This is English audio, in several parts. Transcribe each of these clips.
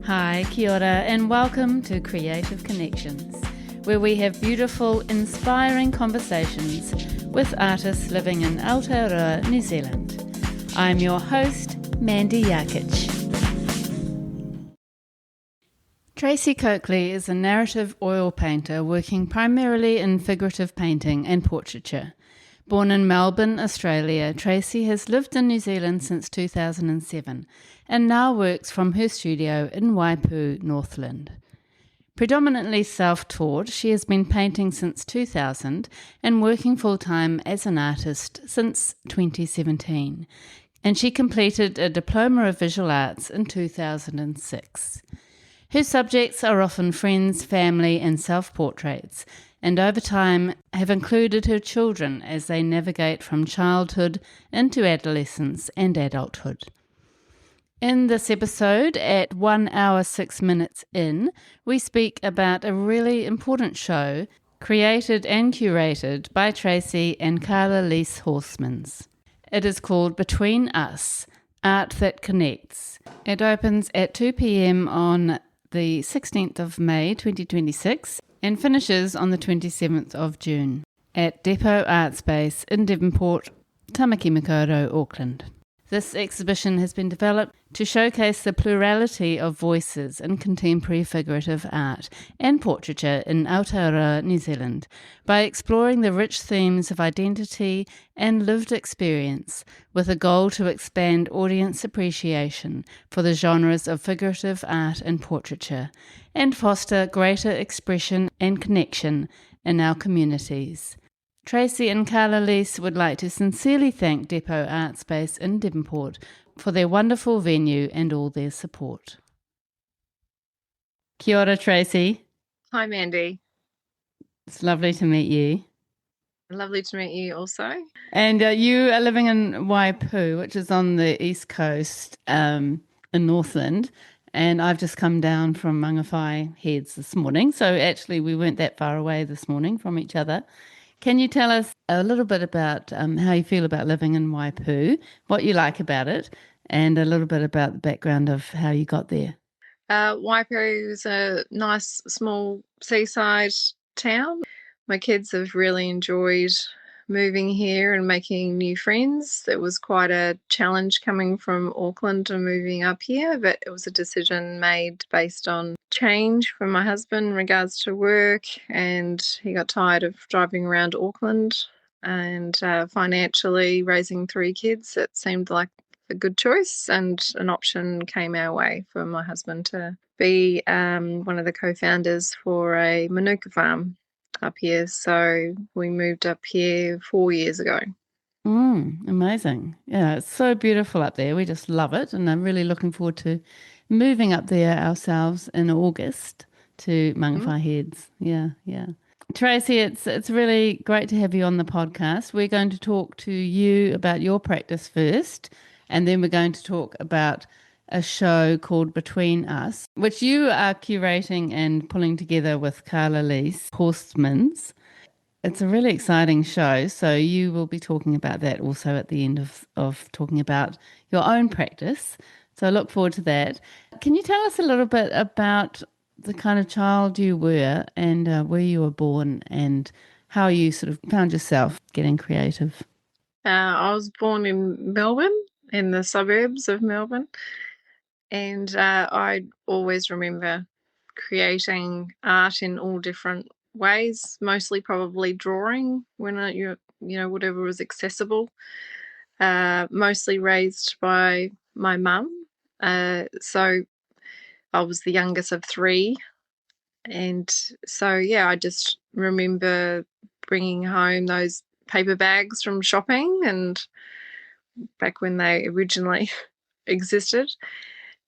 Hi, kia ora, and welcome to Creative Connections, where we have beautiful, inspiring conversations with artists living in Aotearoa, New Zealand. I'm your host, Mandy Yarkich. Tracey Coakley is a narrative oil painter working primarily in figurative painting and portraiture. Born in Melbourne, Australia, Tracey has lived in New Zealand since 2007 and now works from her studio in Waipu, Northland. Predominantly self-taught, she has been painting since 2000 and working full-time as an artist since 2017, and she completed a Diploma of Visual Arts in 2006. Her subjects are often friends, family and self-portraits, and over time have included her children as they navigate from childhood into adolescence and adulthood. In this episode, at 1 hour 6 minutes in, we speak about a really important show created and curated by Tracey and Carla Lise Horstmans. It is called Between Us, Art That Connects. It opens at 2 p.m. on the 16th of May 2026 and finishes on the 27th of June at Depot Artspace in Devonport, Tamaki Makaurau, Auckland. This exhibition has been developed to showcase the plurality of voices in contemporary figurative art and portraiture in Aotearoa, New Zealand, by exploring the rich themes of identity and lived experience, with a goal to expand audience appreciation for the genres of figurative art and portraiture, and foster greater expression and connection in our communities. Tracey and Carla Lise would like to sincerely thank Depot Artspace in Devonport for their wonderful venue and all their support. Kia ora, Tracey. Hi, Mandy. It's lovely to meet you. Lovely to meet you also. And you are living in Waipu, which is on the east coast in Northland. And I've just come down from Mangawhai Heads this morning. So actually we weren't that far away this morning from each other. Can you tell us a little bit about how you feel about living in Waipu, what you like about it, and a little bit about the background of how you got there? Waipu is a nice small seaside town. My kids have really enjoyed moving here and making new friends. It was quite a challenge coming from Auckland and moving up here, but it was a decision made based on change from my husband in regards to work, and he got tired of driving around Auckland, and financially raising 3 kids, it seemed like a good choice, and an option came our way for my husband to be one of the co-founders for a manuka farm up here. So we moved up here 4 years ago. Amazing. Yeah, it's so beautiful up there. We just love it. And I'm really looking forward to moving up there ourselves in August to Mangawhai Heads. Yeah. Tracey, it's really great to have you on the podcast. We're going to talk to you about your practice first, and then we're going to talk about a show called Between Us, which you are curating and pulling together with Carla Lise Horstmans. It's a really exciting show, so you will be talking about that also at the end of talking about your own practice. So I look forward to that. Can you tell us a little bit about the kind of child you were and where you were born and how you sort of found yourself getting creative? I was born in Melbourne, in the suburbs of Melbourne. And I always remember creating art in all different ways, mostly probably drawing when whatever was accessible. Mostly raised by my mum. So I was the youngest of 3. And so, yeah, I just remember bringing home those paper bags from shopping, and back when they originally existed,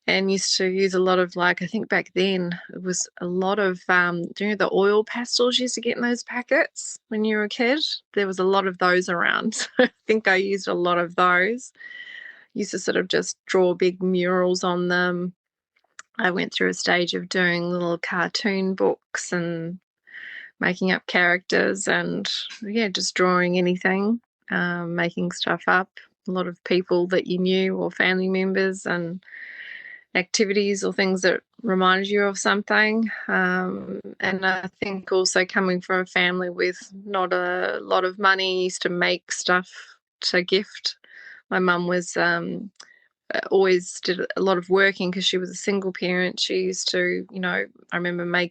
and used to use a lot of, I think back then it was a lot of, the oil pastels you used to get in those packets when you were a kid? There was a lot of those around. So I think I used a lot of those. Used to sort of just draw big murals on them. I went through a stage of doing little cartoon books and making up characters and, just drawing anything, making stuff up. A lot of people that you knew or family members, and activities or things that reminded you of something. And I think also coming from a family with not a lot of money, used to make stuff to gift. My mum was always did a lot of working because she was a single parent. She used to, I remember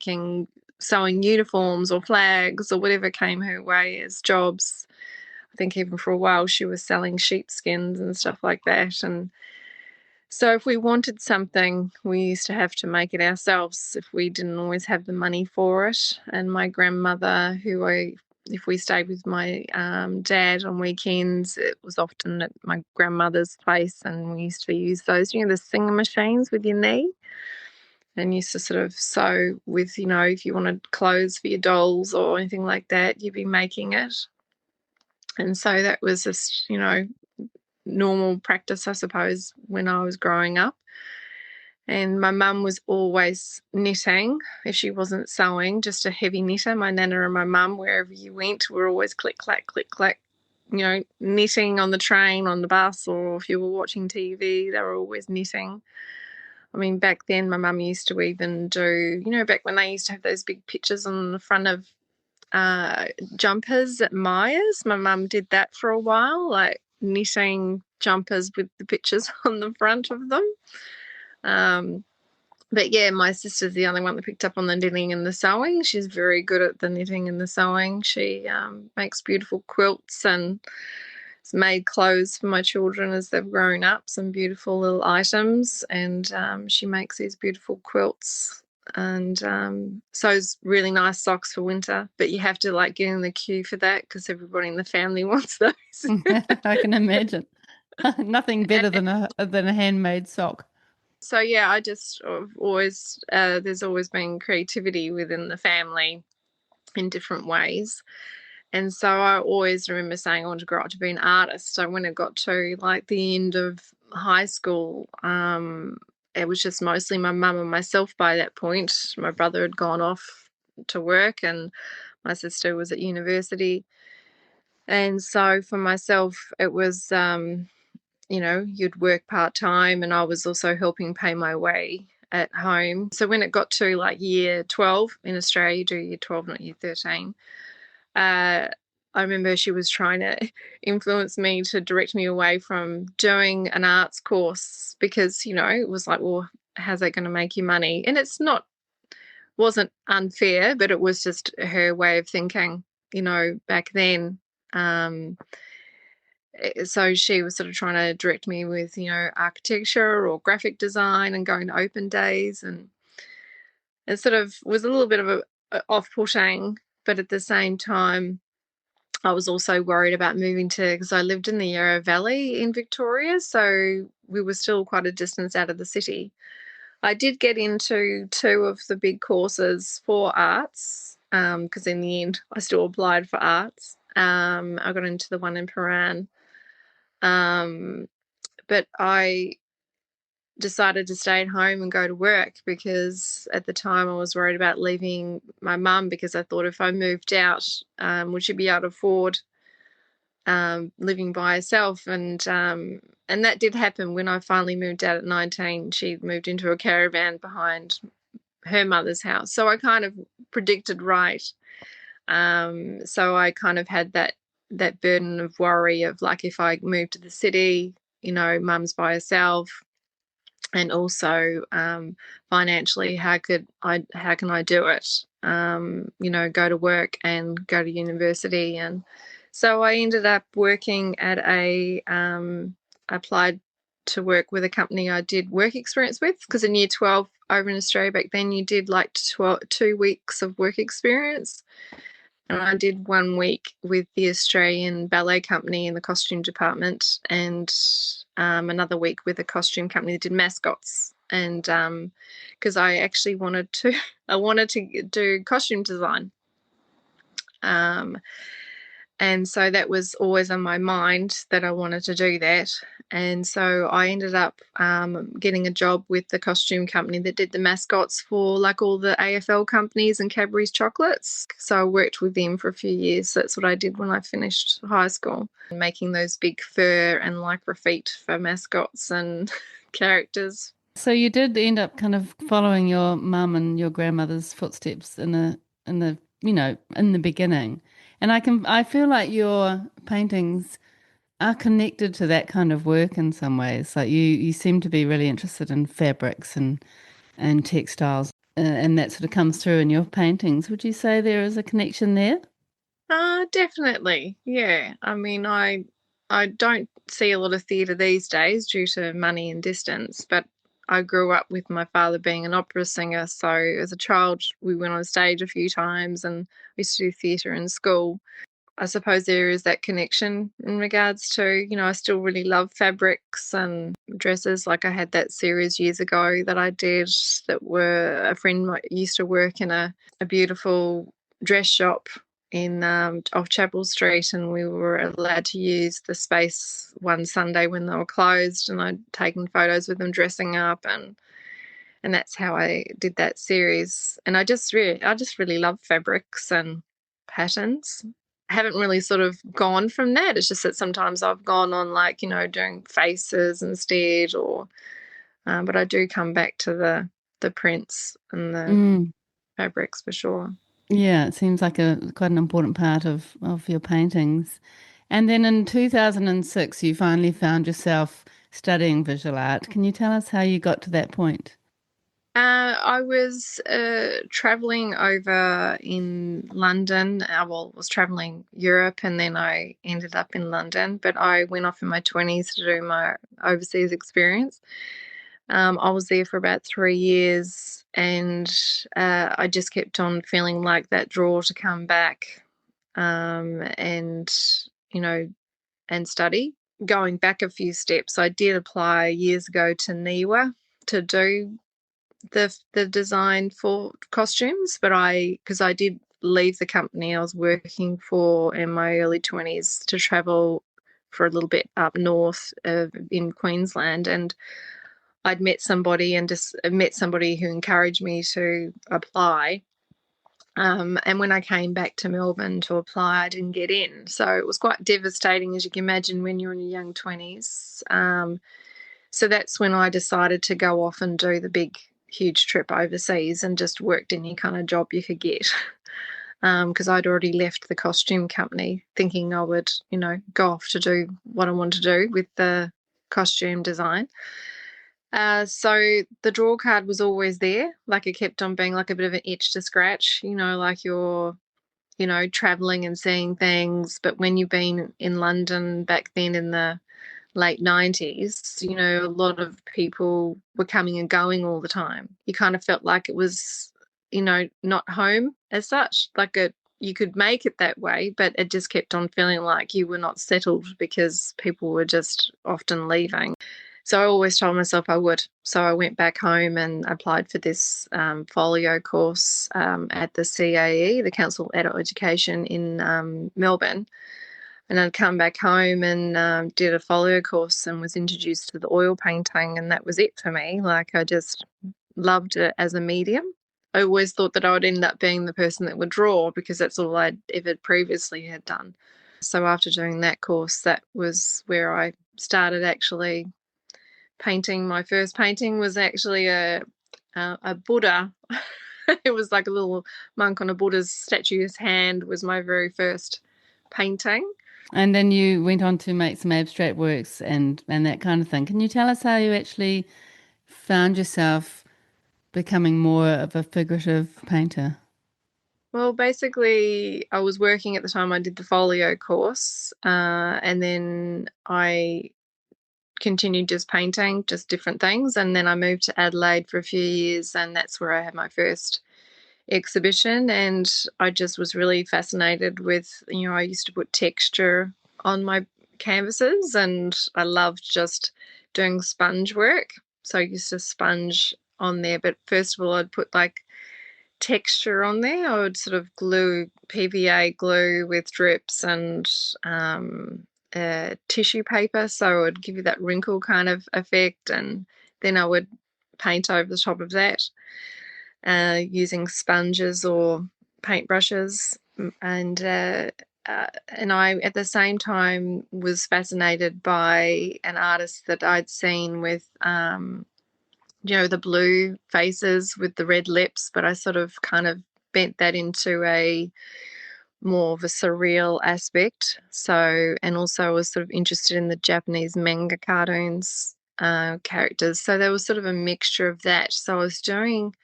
sewing uniforms or flags or whatever came her way as jobs. I think even for a while she was selling sheepskins and stuff like that. And so if we wanted something, we used to have to make it ourselves if we didn't always have the money for it. And my grandmother, if we stayed with my dad on weekends, it was often at my grandmother's place, and we used to use those, the singer machines with your knee, and used to sort of sew with, if you wanted clothes for your dolls or anything like that, you'd be making it. And so that was just, normal practice, I suppose, when I was growing up. And my mum was always knitting if she wasn't sewing, just a heavy knitter. My nana and my mum, wherever you went, were always click, clack, knitting on the train, on the bus, or if you were watching TV, they were always knitting. I mean, back then my mum used to even do, back when they used to have those big pictures on the front of jumpers at Myers, my mum did that for a while, like knitting jumpers with the pictures on the front of them. But yeah, my sister's the only one that picked up on the knitting and the sewing. She's very good at the knitting and the sewing. She makes beautiful quilts and has made clothes for my children as they've grown up, some beautiful little items. And she makes these beautiful quilts and sews really nice socks for winter. But you have to get in the queue for that because everybody in the family wants those. I can imagine. Nothing better than a handmade sock. So yeah, I just always there's always been creativity within the family in different ways, and so I always remember saying I want to grow up to be an artist. So when it got to the end of high school, it was just mostly my mum and myself by that point. My brother had gone off to work, and my sister was at university, and so for myself, it was you'd work part-time, and I was also helping pay my way at home. So when it got to year 12 in Australia, you do year 12, not year 13, I remember she was trying to influence me to direct me away from doing an arts course because, it was well, how's that going to make you money? And wasn't unfair, but it was just her way of thinking, back then. So she was sort of trying to direct me with, architecture or graphic design and going to open days. And it sort of was a little bit of a off-putting, but at the same time, I was also worried about moving because I lived in the Yarra Valley in Victoria, so we were still quite a distance out of the city. I did get into 2 of the big courses for arts, because in the end, I still applied for arts. I got into the one in Paran. But I decided to stay at home and go to work because at the time I was worried about leaving my mum because I thought if I moved out, would she be able to afford living by herself? And that did happen when I finally moved out at 19. She moved into a caravan behind her mother's house. So I kind of predicted right. So I kind of had that burden of worry of if I moved to the city, mum's by herself, and also financially, how can I do it? Go to work and go to university. And so I ended up working at I applied to work with a company I did work experience with, because in year 12 over in Australia back then you did 2 weeks of work experience. And I did 1 week with the Australian Ballet Company in the costume department, and another week with a costume company that did mascots. And because I actually wanted to do costume design. And so that was always on my mind that I wanted to do that. And so I ended up getting a job with the costume company that did the mascots for all the AFL companies and Cadbury's chocolates. So I worked with them for a few years. So that's what I did when I finished high school, making those big fur and lycra feet for mascots and characters. So you did end up kind of following your mum and your grandmother's footsteps in the beginning. And I feel like your paintings are connected to that kind of work in some ways. Like you seem to be really interested in fabrics and textiles, and that sort of comes through in your paintings. Would you say there is a connection there? Definitely. Yeah. I mean, I don't see a lot of theatre these days due to money and distance, but I grew up with my father being an opera singer. So as a child, we went on stage a few times and we used to do theatre in school. I suppose there is that connection in regards to, I still really love fabrics and dresses. Like I had that series years ago that I did that were a friend used to work in a beautiful dress shop in off Chapel Street, and we were allowed to use the space one Sunday when they were closed, and I'd taken photos with them dressing up, and that's how I did that series. And I just really love fabrics and patterns. I haven't really sort of gone from that. It's just that sometimes I've gone on like, doing faces instead, or but I do come back to the prints and the Mm. fabrics for sure. Yeah, it seems like a quite an important part of your paintings. And then in 2006, you finally found yourself studying visual art. Can you tell us how you got to that point? I was traveling over in London. Was traveling Europe, and then I ended up in London. But I went off in my 20s to do my overseas experience. I was there for about 3 years, and I just kept on feeling like that draw to come back, and you know, and study. Going back a few steps, I did apply years ago to NIWA to do the design for costumes, but because I did leave the company I was working for in my early 20s to travel for a little bit up north in Queensland, and I'd met somebody and just met somebody who encouraged me to apply. And when I came back to Melbourne to apply, I didn't get in. So it was quite devastating, as you can imagine, when you're in your young 20s. So that's when I decided to go off and do the big, huge trip overseas and just worked any kind of job you could get. Because I'd already left the costume company thinking I would, go off to do what I wanted to do with the costume design. So the draw card was always there. Like it kept on being like a bit of an itch to scratch, like you're, traveling and seeing things. But when you've been in London back then in the late 90s, a lot of people were coming and going all the time. You kind of felt like it was, not home as such. You could make it that way, but it just kept on feeling like you were not settled because people were just often leaving. So I always told myself I would. So I went back home and applied for this folio course at the CAE, the Council of Adult Education in Melbourne. And I'd come back home and did a folio course and was introduced to the oil painting, and that was it for me. Like I just loved it as a medium. I always thought that I would end up being the person that would draw because that's all I'd ever previously had done. So after doing that course, that was where I started actually painting. My first painting was actually a Buddha. It was like a little monk on a Buddha's statue's hand was my very first painting. And then you went on to make some abstract works and that kind of thing. Can you tell us how you actually found yourself becoming more of a figurative painter? Well, basically, I was working at the time I did the folio course, and then I continued just painting, just different things. And then I moved to Adelaide for a few years, and that's where I had my first exhibition. And I just was really fascinated with, I used to put texture on my canvases, and I loved just doing sponge work. So I used to sponge on there, but first of all, I'd put like texture on there. I would sort of glue PVA glue with drips and tissue paper, so it would give you that wrinkle kind of effect, and then I would paint over the top of that using sponges or paintbrushes, and I at the same time was fascinated by an artist that I'd seen with the blue faces with the red lips, but I sort of kind of bent that into a more of a surreal aspect. So, and also I was sort of interested in the Japanese manga cartoons characters. So there was sort of a mixture of that. So I was doing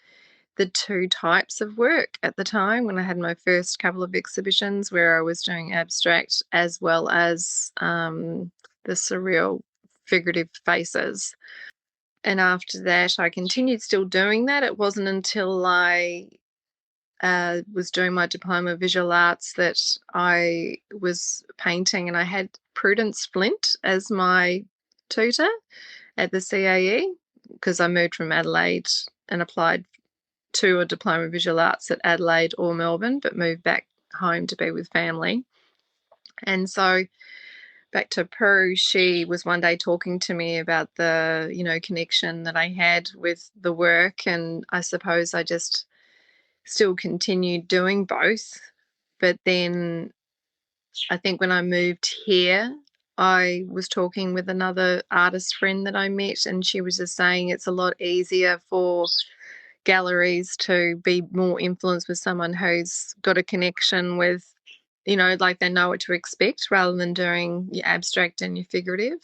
the two types of work at the time when I had my first couple of exhibitions where I was doing abstract as well as the surreal figurative faces. And after that, I continued still doing that. It wasn't until I was doing my Diploma of Visual Arts that I was painting, and I had Prudence Flint as my tutor at the CAE because I moved from Adelaide and applied to a Diploma of Visual Arts at Adelaide or Melbourne, but moved back home to be with family. And so back to Peru, she was one day talking to me about the, connection that I had with the work. And I suppose I just still continued doing both. But then I think when I moved here, I was talking with another artist friend that I met, and she was just saying it's a lot easier for galleries to be more influenced with someone who's got a connection with, like they know what to expect rather than doing your abstract and your figurative.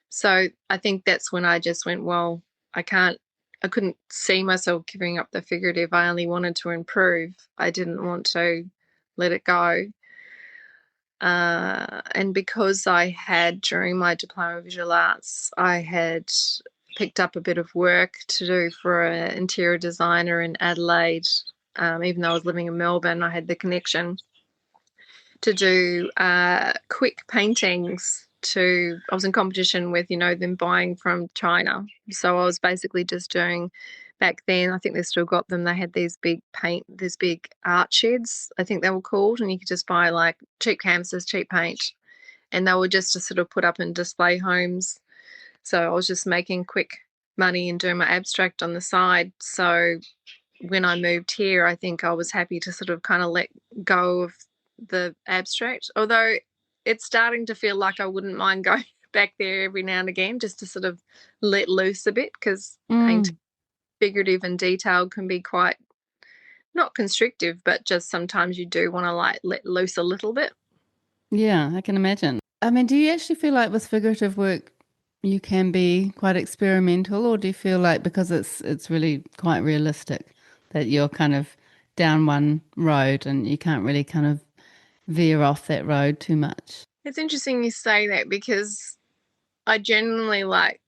So I think that's when I just went, well, I couldn't see myself giving up the figurative. I only wanted to improve. I didn't want to let it go. And because I had, during my Diploma of Visual Arts, I had picked up a bit of work to do for an interior designer in Adelaide. Even though I was living in Melbourne, I had the connection to do quick paintings. I was in competition with, them buying from China. So I was basically just doing, back then, I think they've still got them. They had these big art sheds, I think they were called, and you could just buy like cheap canvases, cheap paint, and they were just to sort of put up in display homes. So I was just making quick money and doing my abstract on the side. So when I moved here, I think I was happy to sort of kind of let go of the abstract, although it's starting to feel like I wouldn't mind going back there every now and again just to sort of let loose a bit, because painting figurative and detailed can be quite not constrictive, but just sometimes you do want to like let loose a little bit. Yeah, I can imagine. I mean, do you actually feel like with figurative work you can be quite experimental, or do you feel like because it's really quite realistic that you're kind of down one road and you can't really kind of veer off that road too much? It's interesting you say that, because I generally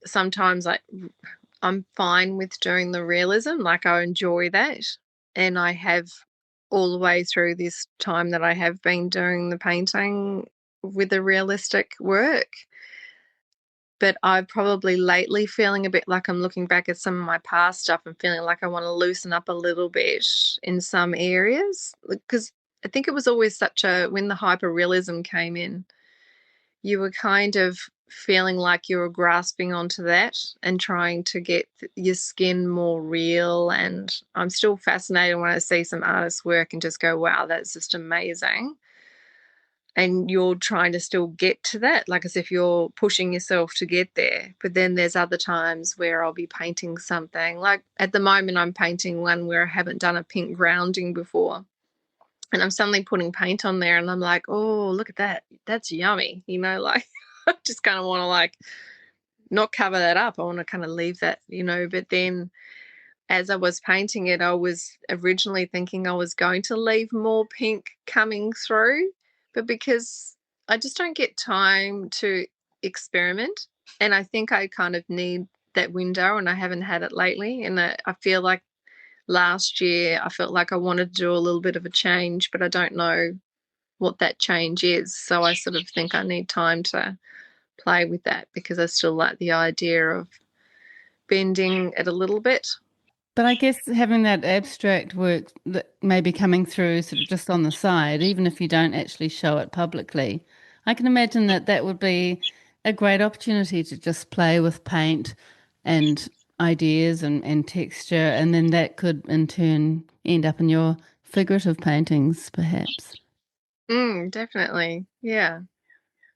sometimes I'm fine with doing the realism. Like I enjoy that. And I have all the way through this time that I have been doing the painting with the realistic work. But I'm probably lately feeling a bit like I'm looking back at some of my past stuff and feeling like I want to loosen up a little bit in some areas. Because I think it was always when the hyperrealism came in, you were kind of feeling like you were grasping onto that and trying to get your skin more real. And I'm still fascinated when I see some artists' work and just go, wow, that's just amazing. And you're trying to still get to that, like as if you're pushing yourself to get there. But then there's other times where I'll be painting something. Like at the moment, I'm painting one where I haven't done a pink grounding before. And I'm suddenly putting paint on there and I'm like, oh, look at that. That's yummy. Like I just kind of want to like not cover that up. I want to kind of leave that, but then as I was painting it, I was originally thinking I was going to leave more pink coming through, but because I just don't get time to experiment, and I think I kind of need that window, and I haven't had it lately. And I feel like last year I felt like I wanted to do a little bit of a change, but I don't know what that change is. So I sort of think I need time to play with that, because I still like the idea of bending it a little bit. But I guess having that abstract work that may be coming through sort of just on the side, even if you don't actually show it publicly, I can imagine that that would be a great opportunity to just play with paint and ideas and texture, and then that could in turn end up in your figurative paintings, perhaps. Definitely. Yeah.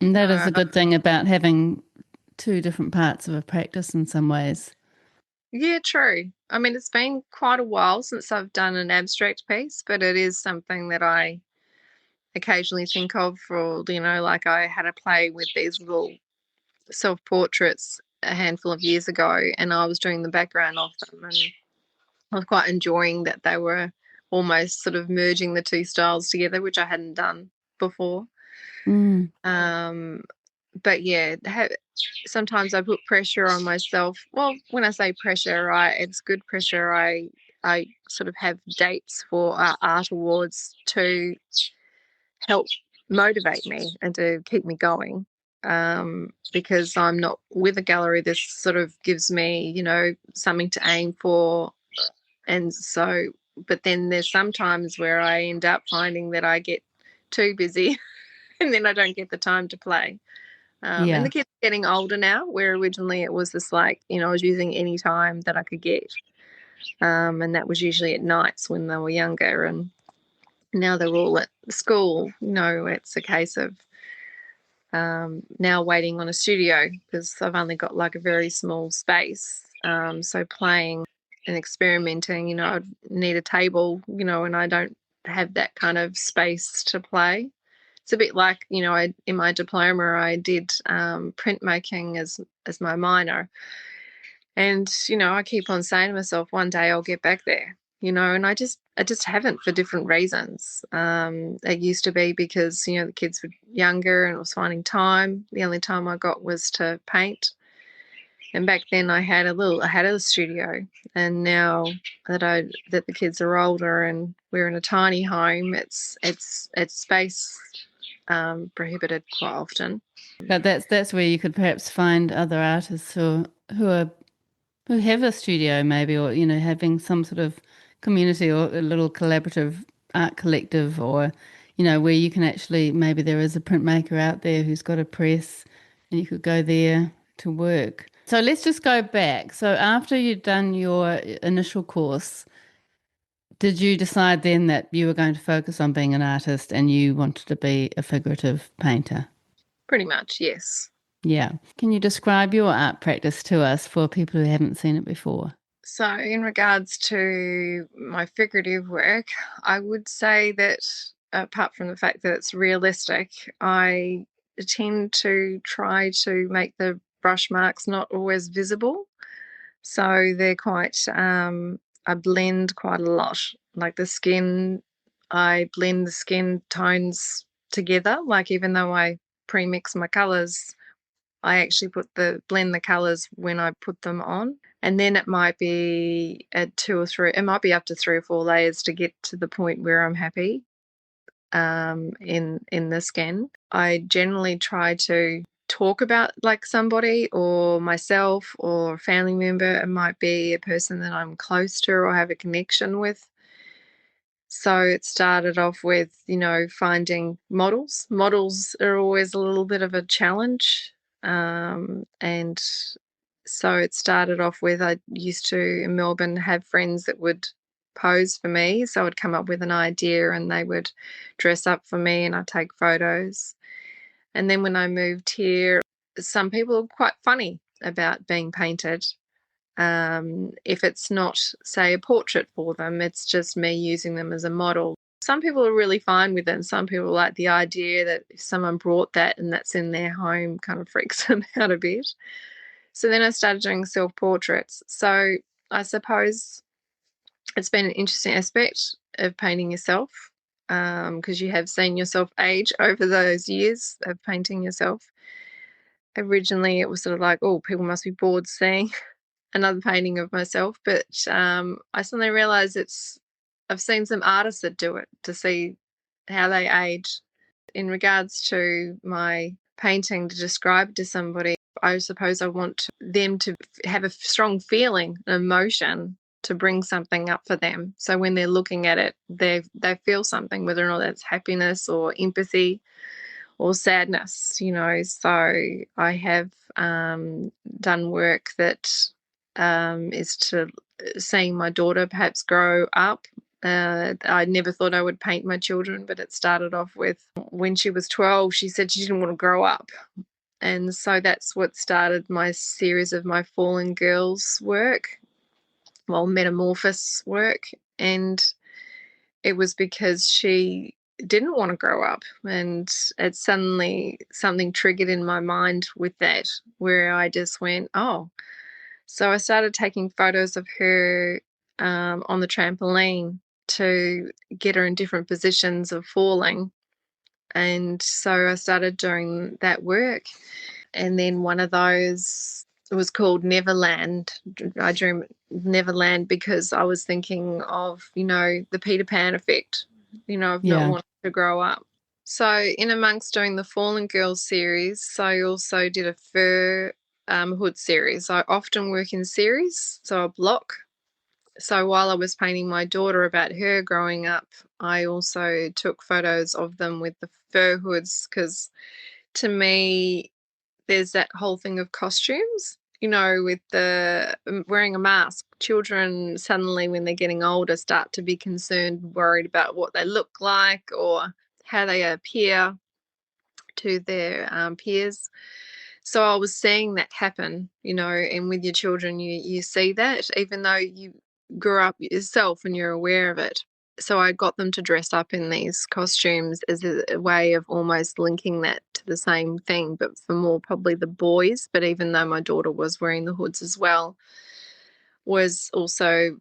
And that is No, a good thing about having two different parts of a practice in some ways. Yeah, true. I mean, it's been quite a while since I've done an abstract piece, but it is something that I occasionally think of for, like I had a play with these little self-portraits a handful of years ago, and I was doing the background of them, and I was quite enjoying that they were almost sort of merging the two styles together, which I hadn't done before. Mm. But yeah, sometimes I put pressure on myself. Well, when I say pressure, it's good pressure. I sort of have dates for art awards to help motivate me and to keep me going. Because I'm not with a gallery, this sort of gives me, something to aim for. And so, but then there's sometimes where I end up finding that I get too busy and then I don't get the time to play. And Yeah. the kids are getting older now, where originally it was just like, I was using any time that I could get. And that was usually at nights when they were younger. And now they're all at school. It's a case of now waiting on a studio because I've only got like a very small space. So playing and experimenting, I'd need a table, and I don't have that kind of space to play. It's a bit like, in my diploma, I did printmaking as my minor. And, I keep on saying to myself, one day I'll get back there, and I just haven't for different reasons. It used to be because, the kids were younger and I was finding time. The only time I got was to paint. And back then I had a studio, and now that the kids are older and we're in a tiny home, it's space prohibited quite often. But that's where you could perhaps find other artists who have a studio maybe, or having some sort of community or a little collaborative art collective, or where you can actually, maybe there is a printmaker out there who's got a press and you could go there to work. So let's just go back. So after you'd done your initial course, did you decide then that you were going to focus on being an artist and you wanted to be a figurative painter? Pretty much, yes. Yeah. Can you describe your art practice to us for people who haven't seen it before? So, in regards to my figurative work, I would say that apart from the fact that it's realistic, I tend to try to make the brush marks not always visible. So they're I blend quite a lot. Like the skin, I blend the skin tones together. Like even though I pre-mix my colours, I actually blend the colours when I put them on. And then it might be it might be up to 3 or 4 layers to get to the point where I'm happy in the skin. I generally try to talk about like somebody or myself or a family member. It might be a person that I'm close to or have a connection with. So it started off with, finding models. Models are always a little bit of a challenge. And so it started off with, I used to, in Melbourne, have friends that would pose for me. So I'd come up with an idea and they would dress up for me and I'd take photos. And then when I moved here, some people are quite funny about being painted. If it's not, say, a portrait for them, it's just me using them as a model. Some people are really fine with it, and some people like the idea that if someone brought that and that's in their home kind of freaks them out a bit. So then I started doing self-portraits. So I suppose it's been an interesting aspect of painting yourself because you have seen yourself age over those years of painting yourself. Originally, it was sort of like, oh, people must be bored seeing another painting of myself, but I suddenly realised I've seen some artists that do it to see how they age. In regards to my painting to describe to somebody, I suppose I want them to have a strong feeling, an emotion to bring something up for them. So when they're looking at it, they feel something, whether or not that's happiness or empathy or sadness, So I have done work that is to seeing my daughter perhaps grow up. I never thought I would paint my children, but it started off with when she was 12, she said she didn't want to grow up. And so that's what started my series of my Fallen Girls work. metamorphosis work, and it was because she didn't want to grow up, and it suddenly something triggered in my mind with that, where I just went, oh. So I started taking photos of her on the trampoline to get her in different positions of falling. And so I started doing that work. And then one of those was called Neverland. I drew Neverland because I was thinking of, the Peter Pan effect, of not wanting to grow up. So in amongst doing the Fallen Girls series, I also did a fur hood series. I often work in series, so a block. So while I was painting my daughter about her growing up, I also took photos of them with the fur hoods, because to me, there's that whole thing of costumes, with the wearing a mask. Children suddenly, when they're getting older, start to be concerned, worried about what they look like or how they appear to their peers. So I was seeing that happen, and with your children, you see that, even though you grew up yourself and you're aware of it. So I got them to dress up in these costumes as a way of almost linking that to the same thing, but for more probably the boys. But even though my daughter was wearing the hoods as well, was also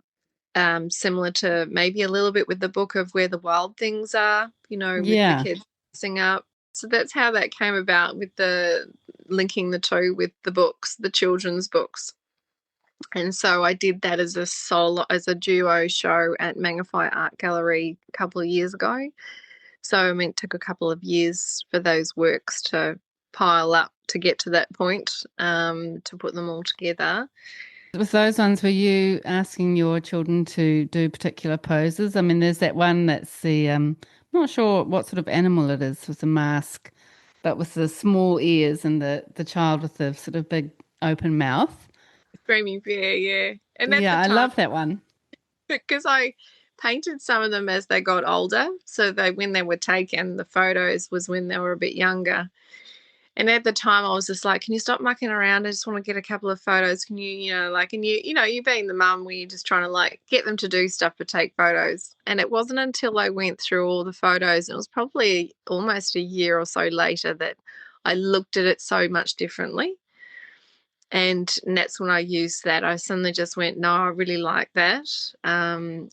similar to maybe a little bit with the book of Where the Wild Things Are, with the kids dressing up. So that's how that came about, with the linking the two with the books, the children's books. And so I did that as a duo show at Magnify Art Gallery a couple of years ago. So it took a couple of years for those works to pile up to get to that point, to put them all together. With those ones, were you asking your children to do particular poses? I mean, there's that one that's I'm not sure what sort of animal it is with the mask, but with the small ears and the child with the sort of big open mouth. Screaming Bear, yeah. And at Yeah, the I time, love that one. because I painted some of them as they got older. So when they were taken, the photos was when they were a bit younger. And at the time, I was just like, can you stop mucking around? I just want to get a couple of photos. Can you, and you being the mum where you're just trying to get them to do stuff but take photos. And it wasn't until I went through all the photos, and it was probably almost a year or so later, that I looked at it so much differently. And that's when I used that. I suddenly just went, no, I really like that.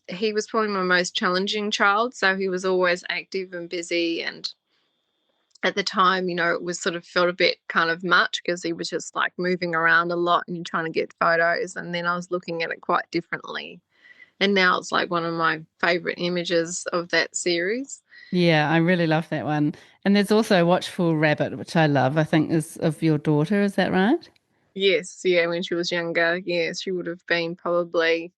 He was probably my most challenging child. So he was always active and busy, and at the time, it was sort of felt a bit kind of much, because he was just moving around a lot and you're trying to get photos. And then I was looking at it quite differently. And now it's one of my favourite images of that series. Yeah, I really love that one. And there's also Watchful Rabbit, which I love. I think is of your daughter, is that right? Yes, yeah, when she was younger, yeah, she would have been probably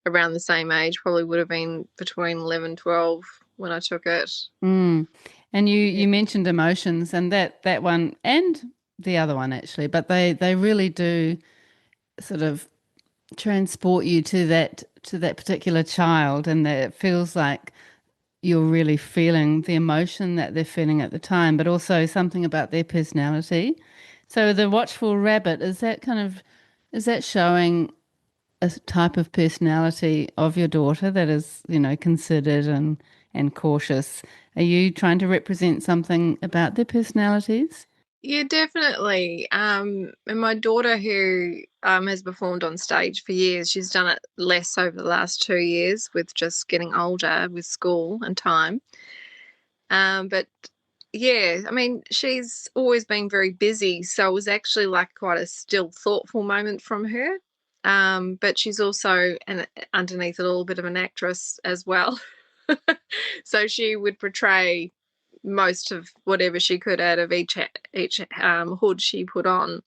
around the same age, probably would have been between 11, 12 when I took it. Mm. And you Yeah. you mentioned emotions, and that one and the other one actually, but they really do sort of transport you to that particular child, and that it feels like you're really feeling the emotion that they're feeling at the time, but also something about their personality. So the Watchful Rabbit, is that showing a type of personality of your daughter that is, considered and cautious? Are you trying to represent something about their personalities? Yeah, definitely. And my daughter, who has performed on stage for years, she's done it less over the last 2 years with just getting older with school and time. But yeah, she's always been very busy, so it was actually quite a still, thoughtful moment from her. But she's also, underneath it, a little bit of an actress as well. So she would portray most of whatever she could out of each hood she put on.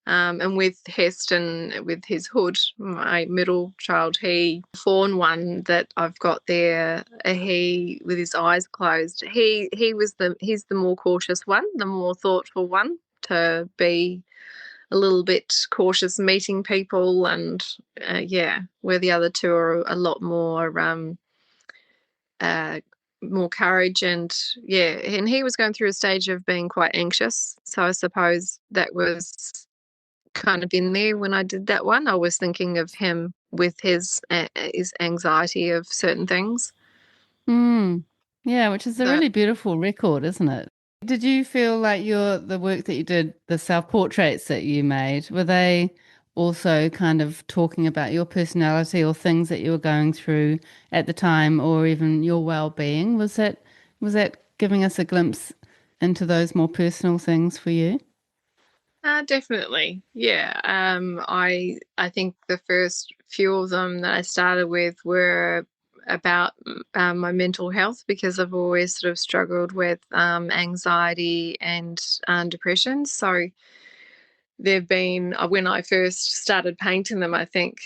And with Heston, with his hood, my middle child, he fawn one that I've got there, he with his eyes closed. He's the more cautious one, the more thoughtful one, to be a little bit cautious meeting people, and yeah, where the other two are a lot uh, more courage. And yeah, and he was going through a stage of being quite anxious, so I suppose that was kind of in there when I did that one. I was thinking of him with his anxiety of certain things. Mm. Yeah, which is a So really beautiful record, isn't it? Did you feel like the work that you did, the self-portraits that you made, were they also kind of talking about your personality or things that you were going through at the time, or even your well-being? Was that giving us a glimpse into those more personal things for you? definitely, yeah. I think the first few of them that I started with were about my mental health, because I've always sort of struggled with anxiety and depression. So they've been, when I first started painting them, I think,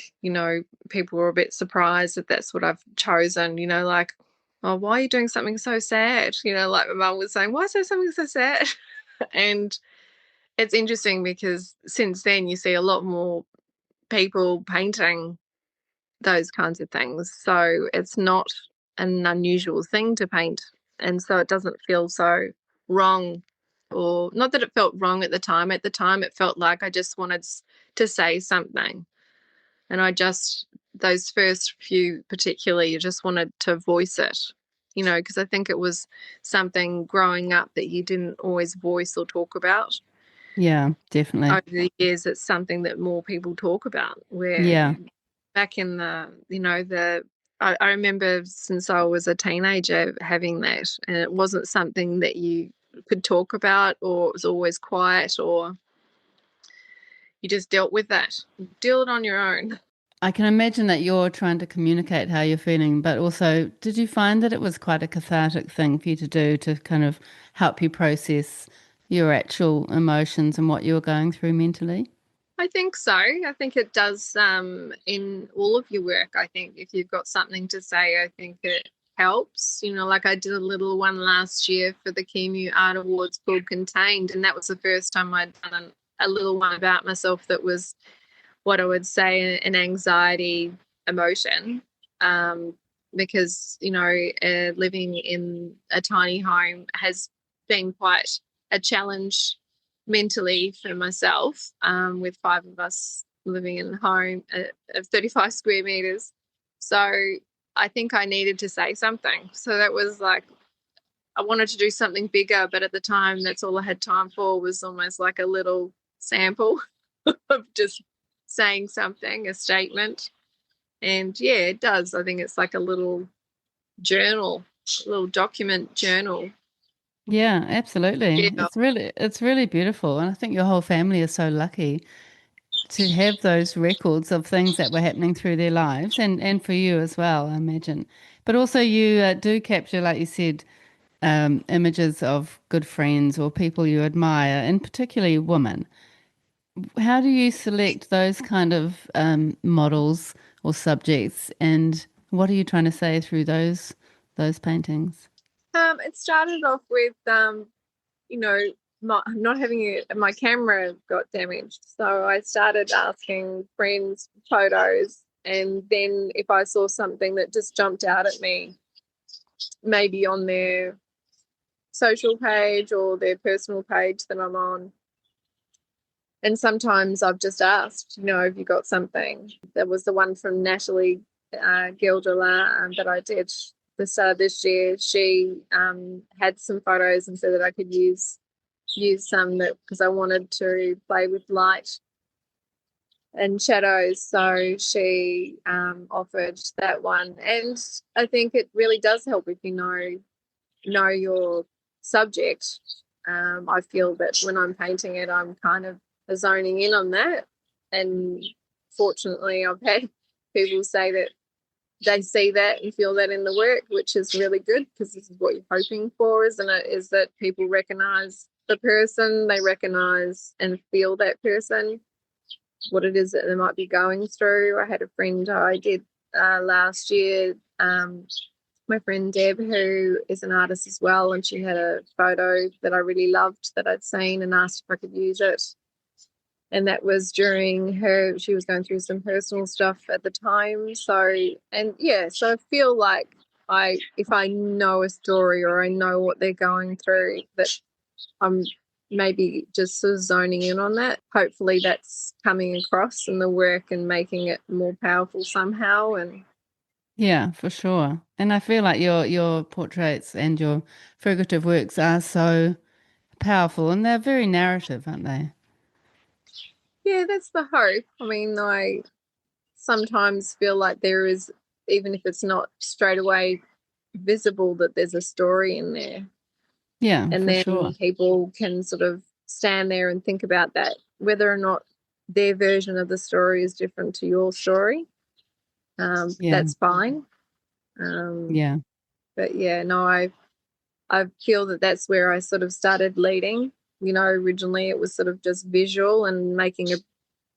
people were a bit surprised that that's what I've chosen, like, oh, why are you doing something so sad? Like my mum was saying, why is there something so sad? And it's interesting because since then you see a lot more people painting those kinds of things. So it's not an unusual thing to paint. And so it doesn't feel so wrong, or not that it felt wrong at the time. At the time, it felt like I just wanted to say something. And those first few particularly, you just wanted to voice it, because I think it was something growing up that you didn't always voice or talk about. Yeah, definitely. Over the years, it's something that more people talk about, where Yeah. back in I remember since I was a teenager having that, and it wasn't something that you could talk about, or it was always quiet, or you just dealt with that. Deal it on your own. I can imagine that you're trying to communicate how you're feeling, but also, did you find that it was quite a cathartic thing for you to do to kind of help you process your actual emotions and what you were going through mentally? I think so. I think it does in all of your work. I think if you've got something to say, I think it helps. Like I did a little one last year for the Kimu Art Awards called Contained, and that was the first time I'd done a little one about myself that was what I would say an anxiety emotion. Um, because, living in a tiny home has been quite a challenge mentally for myself, with five of us living in a home of 35 square meters. So I think I needed to say something. So that was like, I wanted to do something bigger, but at the time, that's all I had time for, was almost like a little sample of just saying something, a statement. And yeah, it does. I think it's like a little journal, a little document journal. Yeah, absolutely. Yeah. It's really beautiful, and I think your whole family is so lucky to have those records of things that were happening through their lives, and for you as well, I imagine. But also, you do capture, like you said, images of good friends or people you admire, and particularly women. How do you select those kind of models or subjects, and what are you trying to say through those paintings? It started off with, you know, not having my camera got damaged. So I started asking friends for photos. And then if I saw something that just jumped out at me, maybe on their social page or their personal page that I'm on. And sometimes I've just asked, have you got something? There was the one from Natalie Gilder that I did the start of this year. She had some photos and said that I could use some, that because I wanted to play with light and shadows. So she offered that one, and I think it really does help if you know your subject. I feel that when I'm painting it, I'm kind of zoning in on that. And fortunately, I've had people say that they see that and feel that in the work, which is really good, because this is what you're hoping for, isn't it? Is that people recognize the person, they recognize and feel that person, what it is that they might be going through. I had a friend I did last year, my friend Deb, who is an artist as well, and she had a photo that I really loved that I'd seen and asked if I could use it. And that was during she was going through some personal stuff at the time. So I feel like if I know a story or I know what they're going through, that I'm maybe just sort of zoning in on that. Hopefully that's coming across in the work and making it more powerful somehow. And Yeah, for sure. And I feel like your portraits and your figurative works are so powerful and they're very narrative, aren't they? yeah, that's the hope. I mean, I sometimes feel like there is, even if it's not straight away visible, that there's a story in there. Yeah, And for then sure. people can sort of stand there and think about that, whether or not their version of the story is different to your story. Yeah, That's fine. Um, yeah, but yeah, no, I feel that that's where I sort of started leading. Originally it was sort of just visual and making a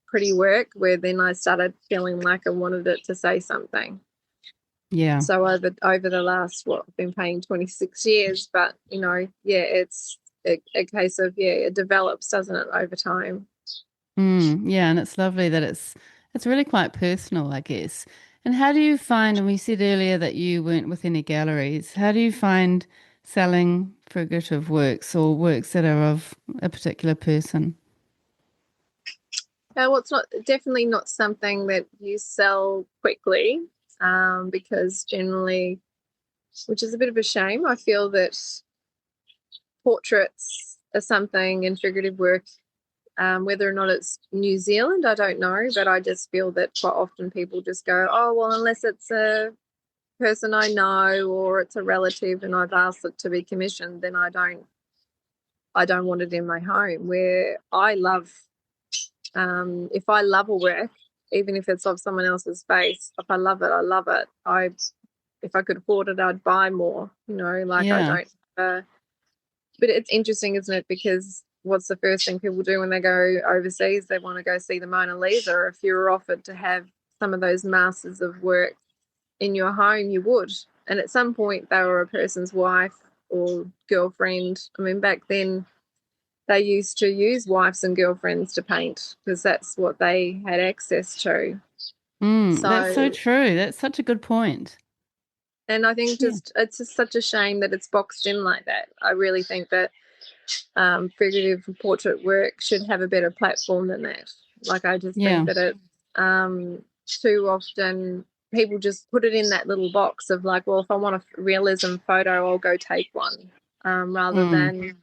pretty work, where then I started feeling like I wanted it to say something. yeah. So over the last, I've been paying 26 years, but yeah, it's a case of, yeah, it develops, doesn't it, over time. Yeah, and it's lovely that it's really quite personal, I guess. And how do you find, and we said earlier that you weren't with any galleries, how do you find selling figurative works or works that are of a particular person? Well, it's not definitely not something that you sell quickly, because generally, which is a bit of a shame, I feel that portraits are something in figurative work, whether or not it's New Zealand, I don't know, but I just feel that quite often people just go, oh, well, unless it's a person I know or it's a relative and I've asked it to be commissioned, then I don't want it in my home. Where I love, if I love a work, even if it's of someone else's face, if I love it, I love it. If I could afford it, I'd buy more. Like I Yeah. don't. But it's interesting, isn't it? Because what's the first thing people do when they go overseas? They want to go see the Mona Lisa. If you were offered to have some of those masters of work in your home, you would. And at some point, they were a person's wife or girlfriend. I mean, back then, they used to use wives and girlfriends to paint because that's what they had access to. That's so So, true. That's such a good point. and I think Yeah. it's just such a shame that it's boxed in like that. I really think that figurative portrait work should have a better platform than that. Like, I just think Yeah. that it too often people just put it in that little box of like, well, if I want a realism photo, I'll go take one, rather Mm, than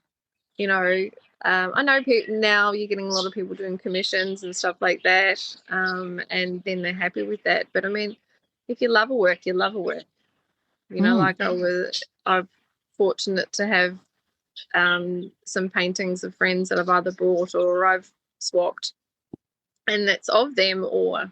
you know. I know now you're getting a lot of people doing commissions and stuff like that, and then they're happy with that. But I mean, if you love a work, you love a work. mm. Like I'm fortunate to have some paintings of friends that I've either bought or I've swapped, and that's of them, or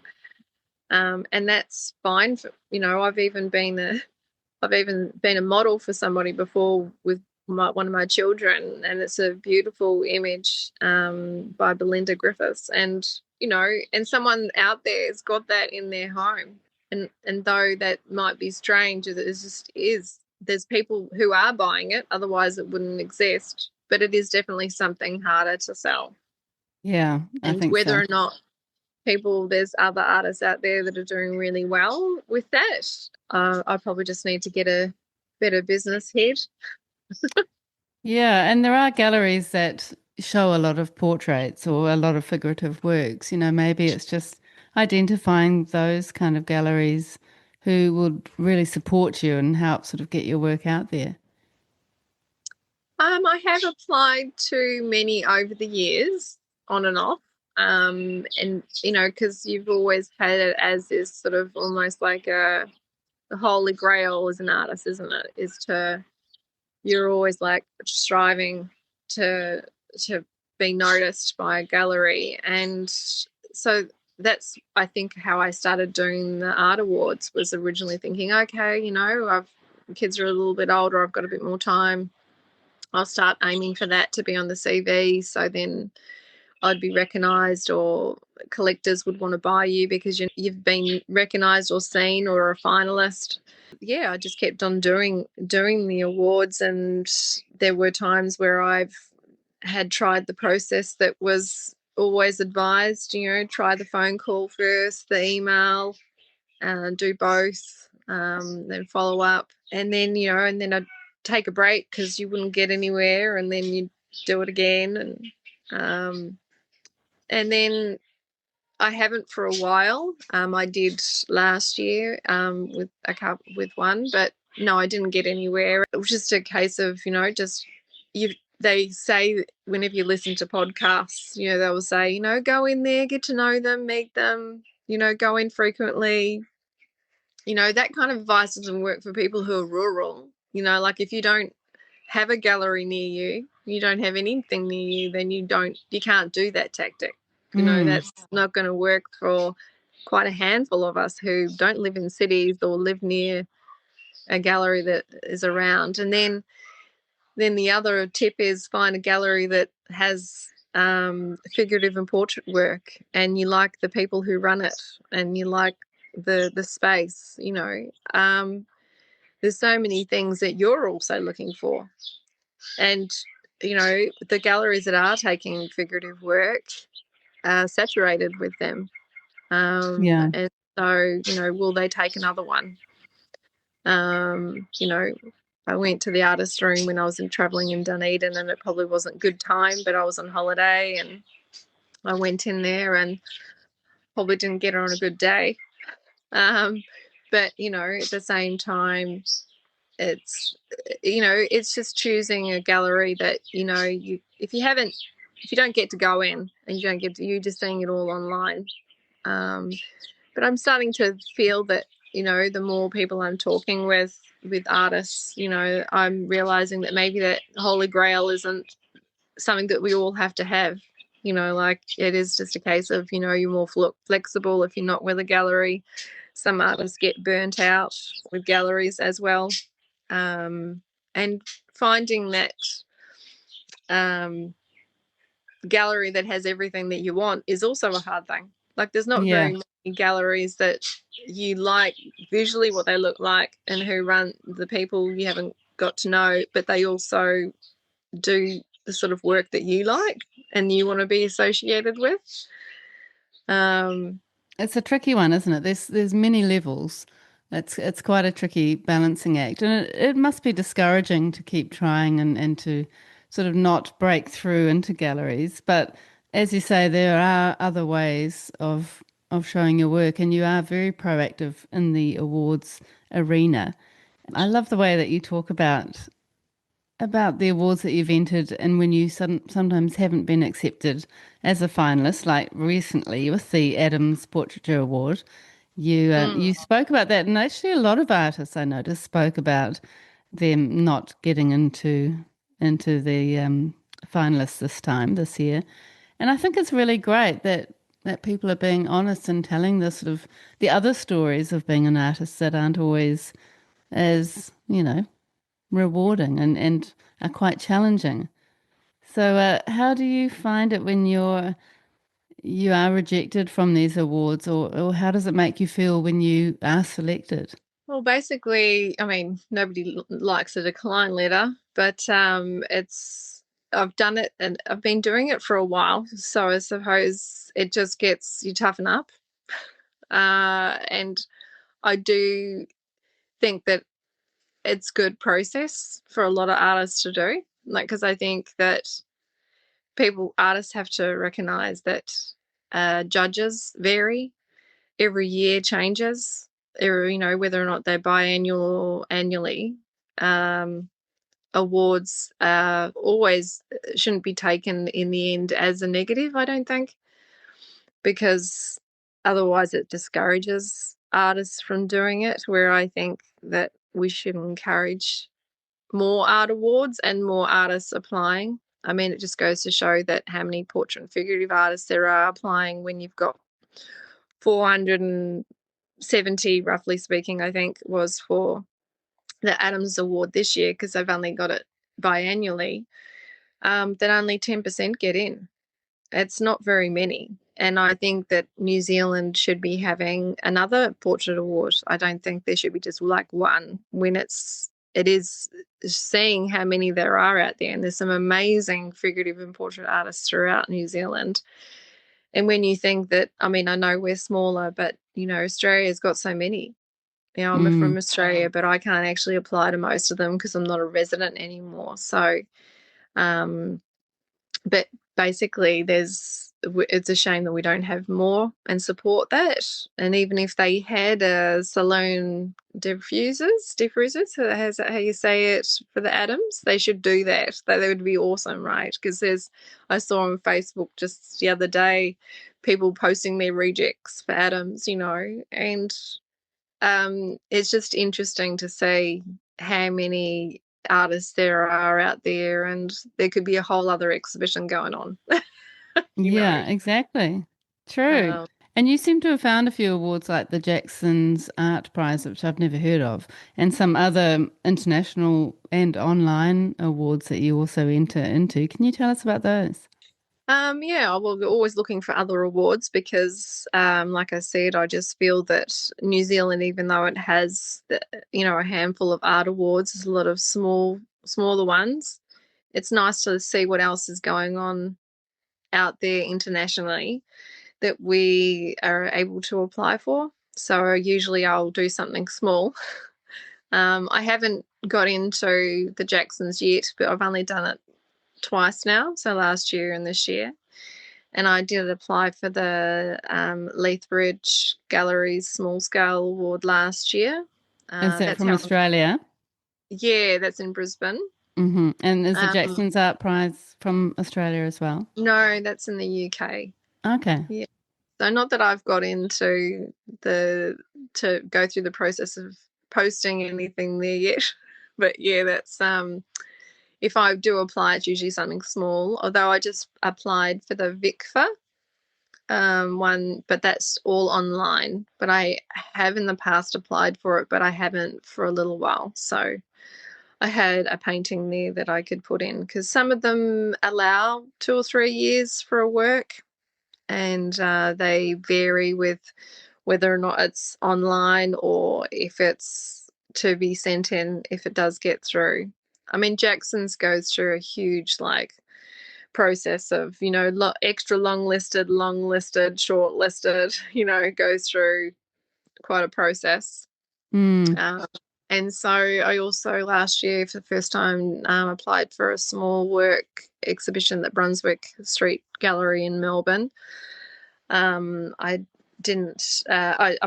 and that's fine. I've even been a model for somebody before with one of my children, and it's a beautiful image by Belinda Griffiths, and and someone out there has got that in their home, and though that might be strange, it just is. There's people who are buying it, otherwise it wouldn't exist. But it is definitely something harder to sell, Yeah, I and think whether so. or not there's other artists out there that are doing really well with that. I probably just need to get a better business head. Yeah, and there are galleries that show a lot of portraits or a lot of figurative works. Maybe it's just identifying those kind of galleries who would really support you and help sort of get your work out there. I have applied to many over the years, on and off. And because you've always had it as this sort of almost like the holy grail as an artist, isn't it? You're always like striving to to be noticed by a gallery, and so that's, I think, how I started doing the art awards. Was originally thinking, okay, I've kids are a little bit older, I've got a bit more time, I'll start aiming for that to be on the CV, so then I'd be recognised, or collectors would want to buy you because you've been recognised or seen or a finalist. Yeah, I just kept on doing the awards, and there were times where I've had tried the process that was always advised. Try the phone call first, the email, do both, then follow up, and then and then I'd take a break because you wouldn't get anywhere, and then you'd do it again. And then I haven't for a while. I did last year with one, but no, I didn't get anywhere. It was just a case of, just you. They say whenever you listen to podcasts, they will say, go in there, get to know them, meet them, go in frequently. That kind of advice doesn't work for people who are rural. Like if you don't have a gallery near you, you don't have anything near you, then you can't do that tactic. That's not going to work for quite a handful of us who don't live in cities or live near a gallery that is around. And then the other tip is find a gallery that has figurative and portrait work, and you like the people who run it, and you like the space. There's so many things that you're also looking for. And, the galleries that are taking figurative work are saturated with them. And so, will they take another one? I went to the artist room when I was traveling in Dunedin, and it probably wasn't good time, but I was on holiday and I went in there and probably didn't get her on a good day. But, at the same time, it's just choosing a gallery that, if you don't get to go in and you're just seeing it all online. But I'm starting to feel that, the more people I'm talking with artists, I'm realizing that maybe that holy grail isn't something that we all have to have. Like it is just a case of, you're more flexible if you're not with a gallery. Some artists get burnt out with galleries as well. And finding that gallery that has everything that you want is also a hard thing. Like there's not very many galleries that you like visually what they look like and who run the people you haven't got to know, but they also do the sort of work that you like and you want to be associated with. It's a tricky one, isn't it? There's many levels. It's quite a tricky balancing act, and it must be discouraging to keep trying and to sort of not break through into galleries. But as you say, there are other ways of showing your work, and you are very proactive in the awards arena. I love the way that you talk about the awards that you've entered and when you sometimes haven't been accepted as a finalist, like recently with the Adams Portraiture Award. You spoke about that, and actually a lot of artists I noticed spoke about them not getting into the finalists this year. And I think it's really great that people are being honest and telling the sort of the other stories of being an artist that aren't always as, rewarding and are quite challenging. So, how do you find it when you are rejected from these awards, or how does it make you feel when you are selected? Well, basically, I mean, nobody likes a decline letter, but I've done it and I've been doing it for a while, so I suppose it just gets you toughen up. And I do think that it's good process for a lot of artists to do, like because I think that artists have to recognize that judges vary, every year changes, whether or not they're biannual or annually. Awards always shouldn't be taken in the end as a negative, I don't think, because otherwise it discourages artists from doing it, where I think that we should encourage more art awards and more artists applying. I mean, it just goes to show that how many portrait and figurative artists there are applying when you've got 470, roughly speaking, I think, was for the Adams Award this year, because they've only got it biannually, that only 10% get in. It's not very many. And I think that New Zealand should be having another portrait award. I don't think there should be just like one when it is seeing how many there are out there. And there's some amazing figurative and portrait artists throughout New Zealand. And when you think that, I mean, I know we're smaller, but, Australia's got so many. I'm from Australia, but I can't actually apply to most of them because I'm not a resident anymore. So but basically it's a shame that we don't have more and support that. And even if they had a saloon diffusers, so is that how you say it, for the atoms, they should do that. That would be awesome, right? Because I saw on Facebook just the other day people posting their rejects for atoms, and it's just interesting to see how many artists there are out there, and there could be a whole other exhibition going on. you know. Yeah, exactly. True. Um, And you seem to have found a few awards like the Jackson's Art Prize, which I've never heard of, and some other international and online awards that you also enter into. Can you tell us about those? yeah, well, we're always looking for other awards because, like I said, I just feel that New Zealand, even though it has, a handful of art awards, there's a lot of smaller ones. It's nice to see what else is going on out there internationally that we are able to apply for. So usually I'll do something small. I haven't got into the Jacksons yet, but I've only done it twice now, so last year and this year. And I did apply for the Lethbridge Galleries Small Scale Award last year. Is that That's from how, Australia? yeah, that's in Brisbane. And is the Um, Jackson's Art Prize from Australia as well? no, that's in the UK. Okay. Yeah. So not that I've got into the to go through the process of posting anything there yet, but yeah, that's if I do apply, it's usually something small. Although I just applied for the VICFA one, but that's all online. But I have in the past applied for it, but I haven't for a little while. So I had a painting there that I could put in because some of them allow 2 or 3 years for a work, and they vary with whether or not it's online or if it's to be sent in if it does get through. I mean, Jackson's goes through a huge process of extra long listed, short listed. It goes through quite a process. Mm. Um, and so I also last year for the first time applied for a small work exhibition at Brunswick Street Gallery in Melbourne. I didn't. I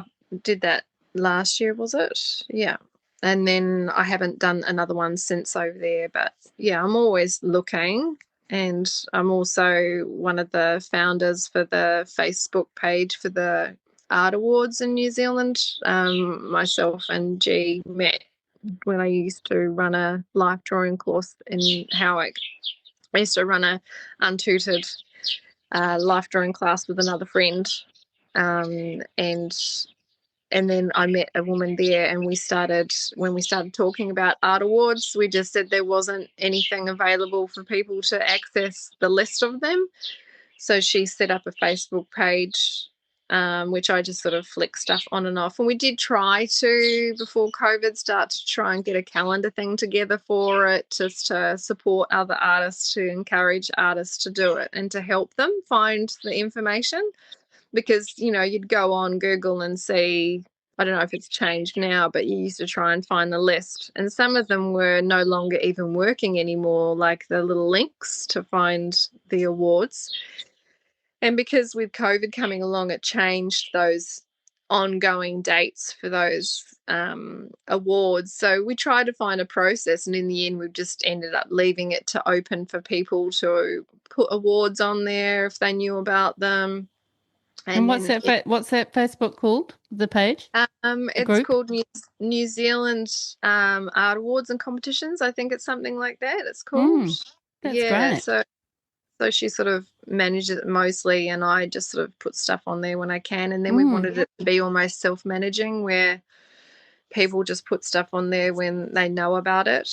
did that last year, was it? Yeah. And then I haven't done another one since over there. But yeah, I'm always looking. And I'm also one of the founders for the Facebook page for the Art Awards in New Zealand. Myself and G met when I used to run a life drawing course in Howick. I used to run a untutored life drawing class with another friend, and then I met a woman there, and when we started talking about art awards, we just said there wasn't anything available for people to access the list of them. So she set up a Facebook page, which I just sort of flick stuff on and off. And we did try to, before COVID, start to try and get a calendar thing together for it, just to support other artists, to encourage artists to do it and to help them find the information. Because, you'd go on Google and see, I don't know if it's changed now, but you used to try and find the list. And some of them were no longer even working anymore, like the little links to find the awards. And because with COVID coming along, it changed those ongoing dates for those awards. So we tried to find a process, and in the end, we've just ended up leaving it to open for people to put awards on there if they knew about them. And And then what's that Facebook called? The page? The it's group? called New Zealand Art Awards and Competitions. I think it's something like that. It's called. Mm, that's Yeah. great. So she sort of manages it mostly, and I just sort of put stuff on there when I can. And then we Mm. wanted it to be almost self-managing, where people just put stuff on there when they know about it.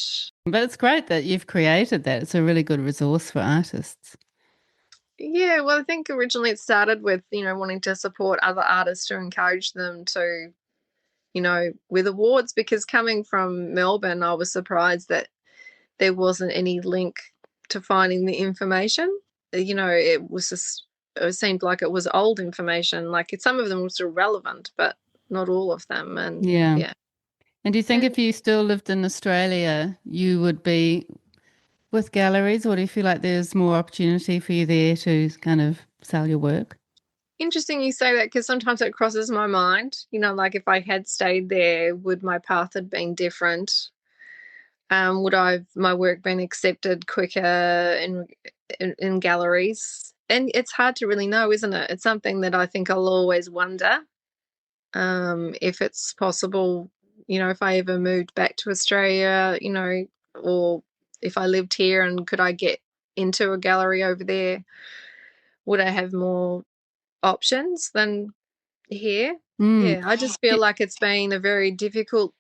But it's great that you've created that. It's a really good resource for artists. Yeah, well, I think originally it started with, wanting to support other artists to encourage them to, with awards, because coming from Melbourne, I was surprised that there wasn't any link to finding the information. It was just, it seemed like it was old information. Like some of them were still relevant, but not all of them. And Yeah. yeah. And do you think And if you still lived in Australia, you would be with galleries, or do you feel like there's more opportunity for you there to kind of sell your work? Interesting you say that, because sometimes it crosses my mind. Like if I had stayed there, would my path have been different? Would my work been accepted quicker in galleries? And it's hard to really know, isn't it? It's something that I think I'll always wonder, if it's possible, if I ever moved back to Australia, or if I lived here and could I get into a gallery over there, would I have more options than here? Mm. Yeah, I just feel like it's been a very difficult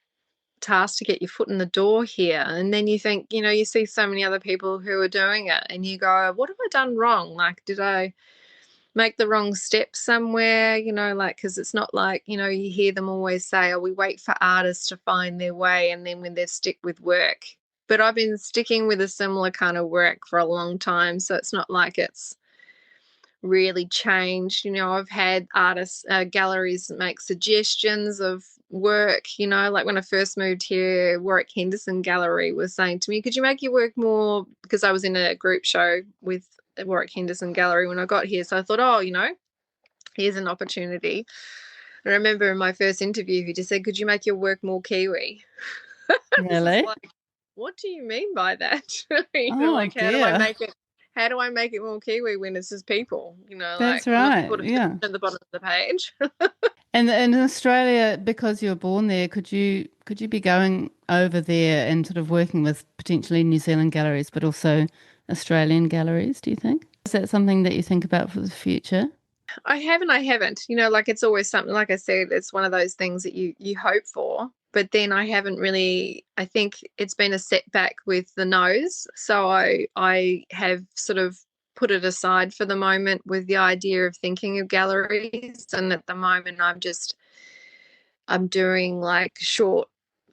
task to get your foot in the door here. And then you think, you see so many other people who are doing it and you go, what have I done wrong? Like, did I make the wrong step somewhere? Like, because it's not like, you hear them always say, oh, we wait for artists to find their way and then when they stick with work. But I've been sticking with a similar kind of work for a long time. So it's not like it's really changed. I've had artists, galleries make suggestions of work. Like when I first moved here, Warwick Henderson Gallery was saying to me, could you make your work more, because I was in a group show with Warwick Henderson Gallery when I got here. So I thought, oh, here's an opportunity. And I remember in my first interview, he just said, could you make your work more Kiwi? I was just Really? like, what do you mean by that? Oh Like, dear. how do I make it more Kiwi when it's just people? Like That's I'm not right. putting it Yeah. at the bottom of the page. And in Australia, because you were born there, could you be going over there and sort of working with potentially New Zealand galleries, but also Australian galleries, do you think? Is that something that you think about for the future? I haven't. Like it's always something, like I said, it's one of those things that you hope for. But then I haven't really, I think it's been a setback with the nose. So I have sort of put it aside for the moment with the idea of thinking of galleries. And at the moment I'm doing like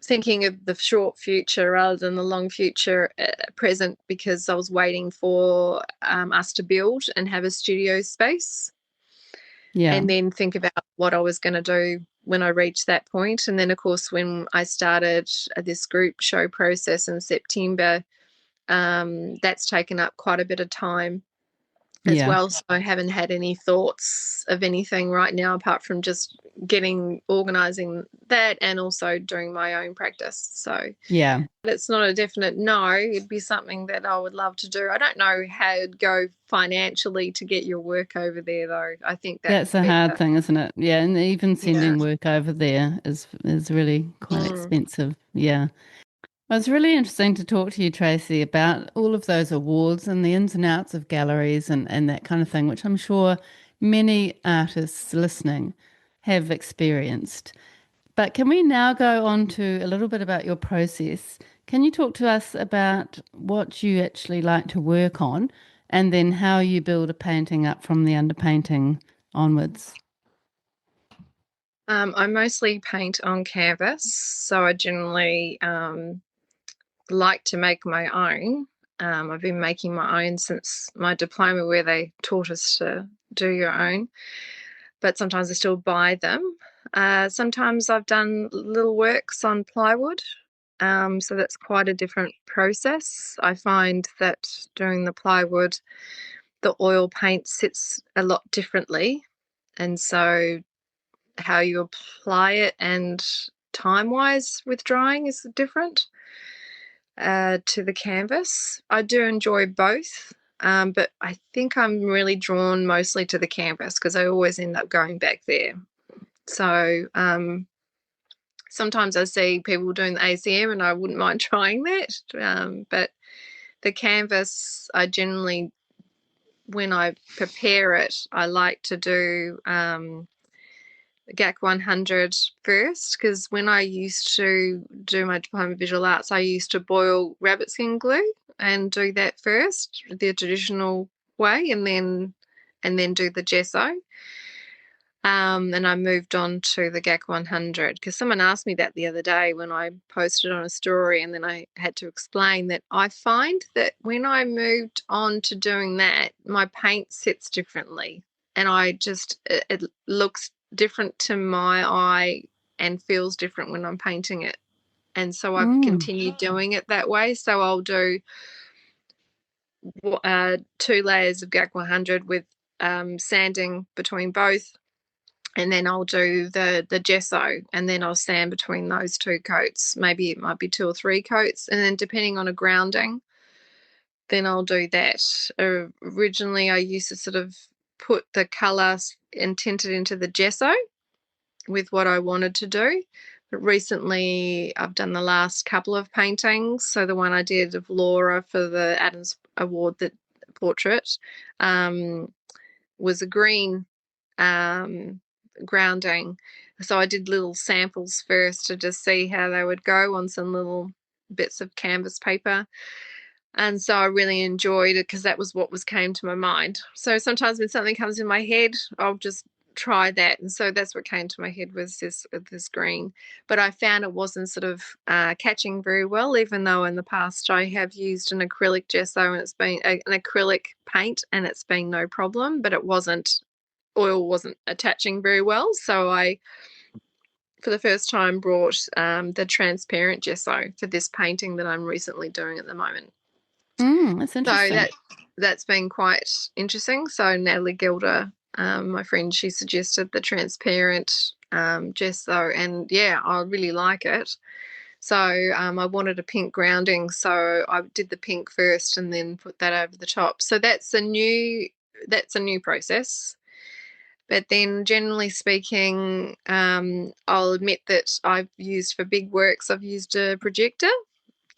thinking of the short future rather than the long future, present, because I was waiting for us to build and have a studio space Yeah. and then think about what I was going to do when I reached that point. And then, of course, when I started this group show process in September, that's taken up quite a bit of time as Yeah. well. So I haven't had any thoughts of anything right now apart from just organising that and also doing my own practice. So Yeah. it's not a definite no. It'd be something that I would love to do. I don't know how it'd go financially to get your work over there, though. I think That's that's a hard better. thing, isn't it? Yeah, and even Yeah. sending work over there is really quite Mm. expensive. Yeah. Well, it's really interesting to talk to you, Tracy, about all of those awards and the ins and outs of galleries and that kind of thing, which I'm sure many artists listening have experienced. But can we now go on to a little bit about your process? Can you talk to us about what you actually like to work on and then how you build a painting up from the underpainting onwards? I mostly paint on canvas, so I generally like to make my own. I've been making my own since my diploma, where they taught us to do your own, but sometimes I still buy them. Sometimes I've done little works on plywood, so that's quite a different process. I find that doing the plywood, the oil paint sits a lot differently, and so how you apply it and time-wise with drying is different to the canvas. I do enjoy both, but I think I'm really drawn mostly to the canvas because I always end up going back there. So sometimes I see people doing the ACM and I wouldn't mind trying that, but the canvas, I generally, when I prepare it, I like to do GAC 100 first, because when I used to do my Diploma of Visual Arts, I used to boil rabbit skin glue and do that first, the traditional way, and then do the gesso. And I moved on to the GAC 100 because someone asked me that the other day when I posted on a story, and then I had to explain that I find that when I moved on to doing that, my paint sits differently, and it looks different to my eye and feels different when I'm painting it. And so I've Mm. continued doing it that way. So I'll do 2 layers of GAC 100 with sanding between both, and then I'll do the gesso, and then I'll sand between those 2 coats. Maybe it might be 2 or 3 coats, and then depending on a grounding, then I'll do that. Originally, I used to sort of put the colour and tint it into the gesso with what I wanted to do. But recently, I've done the last couple of paintings. So the one I did of Laura for the Adams Award, that portrait, was a green grounding. So I did little samples first to just see how they would go on some little bits of canvas paper. And so I really enjoyed it because that was what came to my mind. So sometimes when something comes in my head, I'll just try that. And so that's what came to my head, was this green. But I found it wasn't sort of catching very well, even though in the past I have used an acrylic gesso and it's been an acrylic paint and it's been no problem, but oil wasn't attaching very well. So I, for the first time, brought the transparent gesso for this painting that I'm recently doing at the moment. That's interesting. So that's been quite interesting. So Natalie Gilder, my friend, she suggested the transparent gesso, and yeah, I really like it. So I wanted a pink grounding, so I did the pink first and then put that over the top. So that's a new process. But then, generally speaking, I'll admit that for big works, I've used a projector.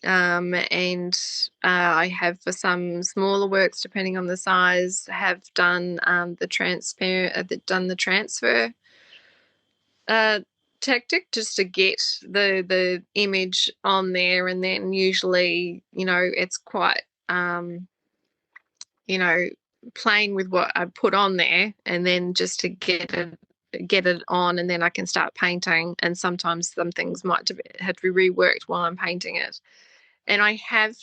And I have, for some smaller works, depending on the size, have done the transfer tactic, just to get the image on there. And then usually, it's quite playing with what I put on there, and then just to get it on, and then I can start painting. And sometimes some things might have to be reworked while I'm painting it. And I have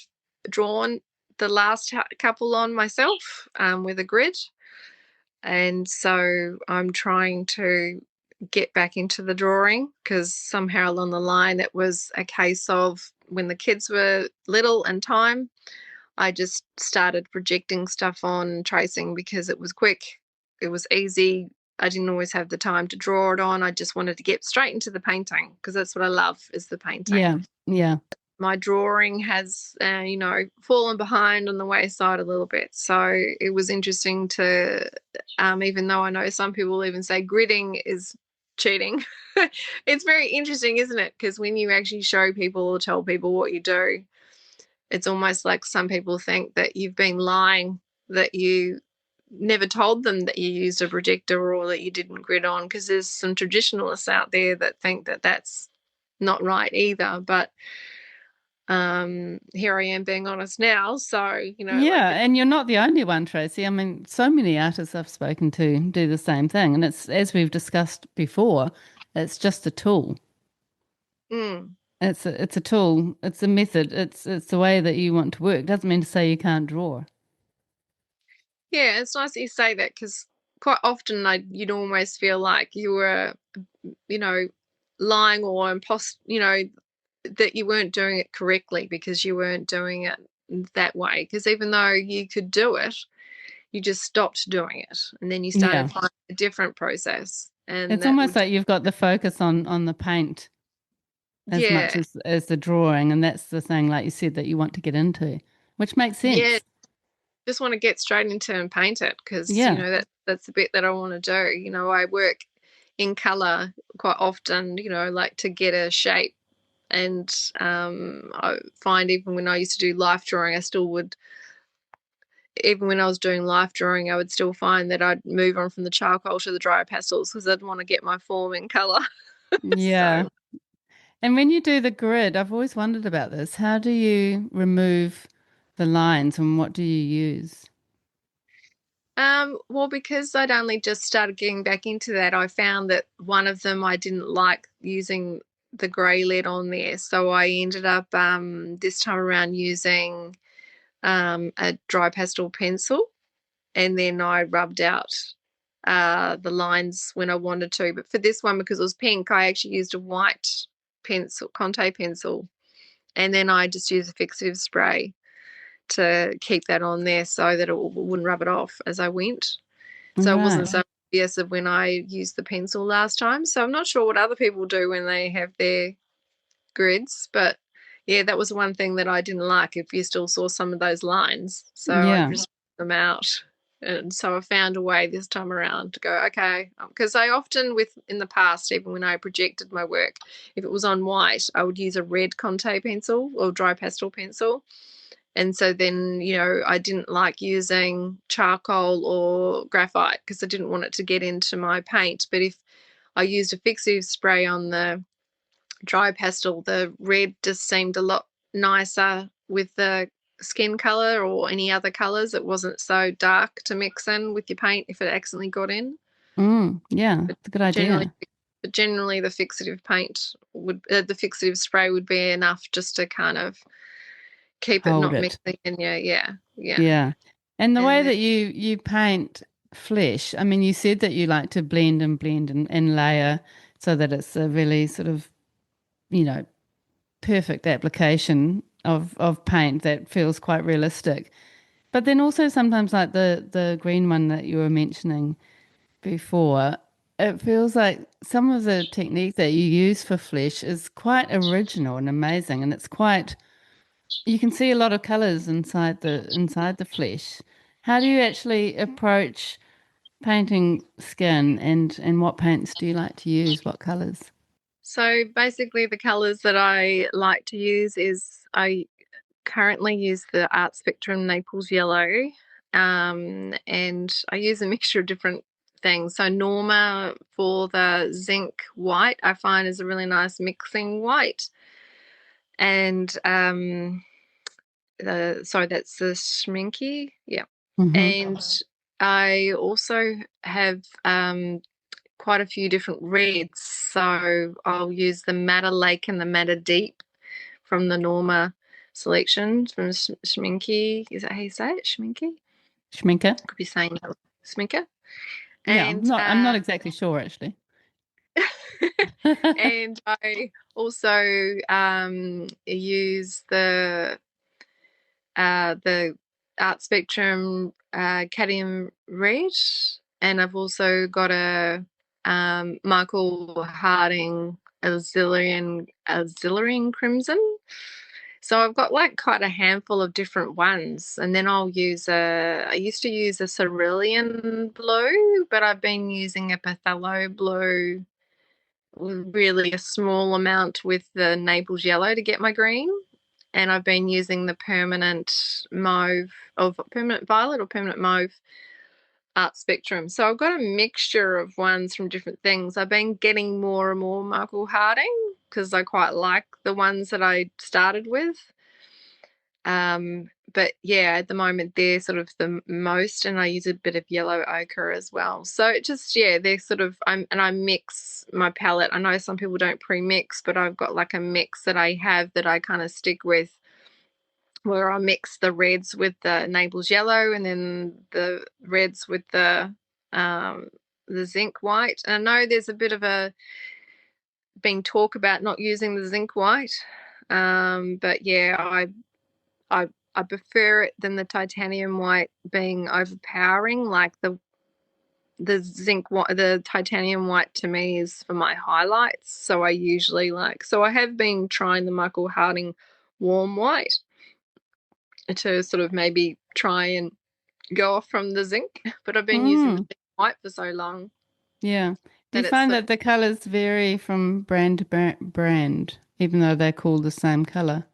drawn the last couple on myself with a grid. And so I'm trying to get back into the drawing, because somehow along the line it was a case of, when the kids were little and time, I just started projecting stuff on, tracing, because it was quick, it was easy. I didn't always have the time to draw it on. I just wanted to get straight into the painting, because that's what I love, is the painting. Yeah. My drawing has, fallen behind on the wayside a little bit. So it was interesting to, even though I know some people even say gridding is cheating, it's very interesting, isn't it? Because when you actually show people or tell people what you do, it's almost like some people think that you've been lying, that you never told them that you used a projector or that you didn't grid on, because there's some traditionalists out there that think that that's not right either. But here I am being honest now. So, Yeah, and you're not the only one, Tracey. I mean, so many artists I've spoken to do the same thing. And it's, as we've discussed before, it's just a tool. It's a tool. It's a method. It's the way that you want to work. Doesn't mean to say you can't draw. Yeah, it's nice that you say that, because quite often you'd almost feel like you were, lying or that you weren't doing it correctly because you weren't doing it that way. Because even though you could do it, you just stopped doing it, and then you started finding a different process. And it's almost like you've got the focus on the paint as much as the drawing, and that's the thing, like you said, that you want to get into, which makes sense. Yeah, just want to get straight into and paint it, because that's the bit that I want to do. I work in colour quite often, like to get a shape. And I find even when I used to do life drawing, even when I was doing life drawing, I would still find that I'd move on from the charcoal to the dry pastels, because I'd want to get my form in colour. Yeah. So. And when you do the grid, I've always wondered about this. How do you remove the lines, and what do you use? Well, because I'd only just started getting back into that, I found that one of them I didn't like using the grey lead on there. So I ended up this time around using a dry pastel pencil, and then I rubbed out the lines when I wanted to. But for this one, because it was pink, I actually used a white pencil, Conte pencil, and then I just used a fixative spray to keep that on there so that it wouldn't rub it off as I went. So it wasn't Right. so obvious of when I used the pencil last time. So I'm not sure what other people do when they have their grids, but yeah, that was one thing that I didn't like, if you still saw some of those lines. So I Yeah. just put them out. And so I found a way this time around to go, okay, because I often in the past, even when I projected my work, if it was on white, I would use a red Conte pencil or dry pastel pencil. And so then, I didn't like using charcoal or graphite because I didn't want it to get into my paint. But if I used a fixative spray on the dry pastel, the red just seemed a lot nicer with the skin color or any other colors. It wasn't so dark to mix in with your paint if it accidentally got in. Yeah, But it's a good generally, idea. but generally the fixative the fixative spray would be enough just to kind of keep it Hold not it. mixing in your, yeah. Yeah. And the And way then, that you paint flesh, I mean, you said that you like to blend and layer so that it's a really sort of, you know, perfect application of paint that feels quite realistic. But then also sometimes like the green one that you were mentioning before, it feels like some of the technique that you use for flesh is quite original and amazing, and it's quite you can see a lot of colors inside the flesh. How do you actually approach painting skin and what paints do you like to use? What colors? so basically the colors that I like to use is I currently use the Art Spectrum Naples Yellow, and I use a mixture of different things. So Norma for the zinc white, I find is a really nice mixing white, and that's the Schminky, yeah, Mm-hmm. and I also have quite a few different reds. So I'll use the Matter Lake and the Matter Deep from the Norma selection from Schminky. Is that how you say it? Schminky? Schminker? Could be saying that. Schminker. Yeah, And I'm not exactly sure actually. and I also use the Art Spectrum cadmium red, and I've also got a Michael Harding Azilarian Crimson. So I've got like quite a handful of different ones, and then I used to use a cerulean blue, but I've been using a phthalo blue, really a small amount with the Naples yellow to get my green. And I've been using the permanent violet or permanent mauve art spectrum. So I've got a mixture of ones from different things. I've been getting more and more Michael Harding because I quite like the ones that I started with. But yeah, at the moment they're sort of the most, and I use a bit of yellow ochre as well. So it just, yeah, they're sort of, I mix my palette. I know some people don't pre-mix, but I've got like a mix that I have that I kind of stick with, where I mix the reds with the Naples yellow and then the reds with the zinc white. And I know there's a bit of a been talk about not using the zinc white, but yeah, I prefer it than the titanium white being overpowering. Like the titanium white to me is for my highlights. So I have been trying the Michael Harding warm white to sort of maybe try and go off from the zinc, but I've been using the Mm, zinc white for so long yeah. Do you that it's find sort of, that the colors vary from brand to brand, even though they're called the same color?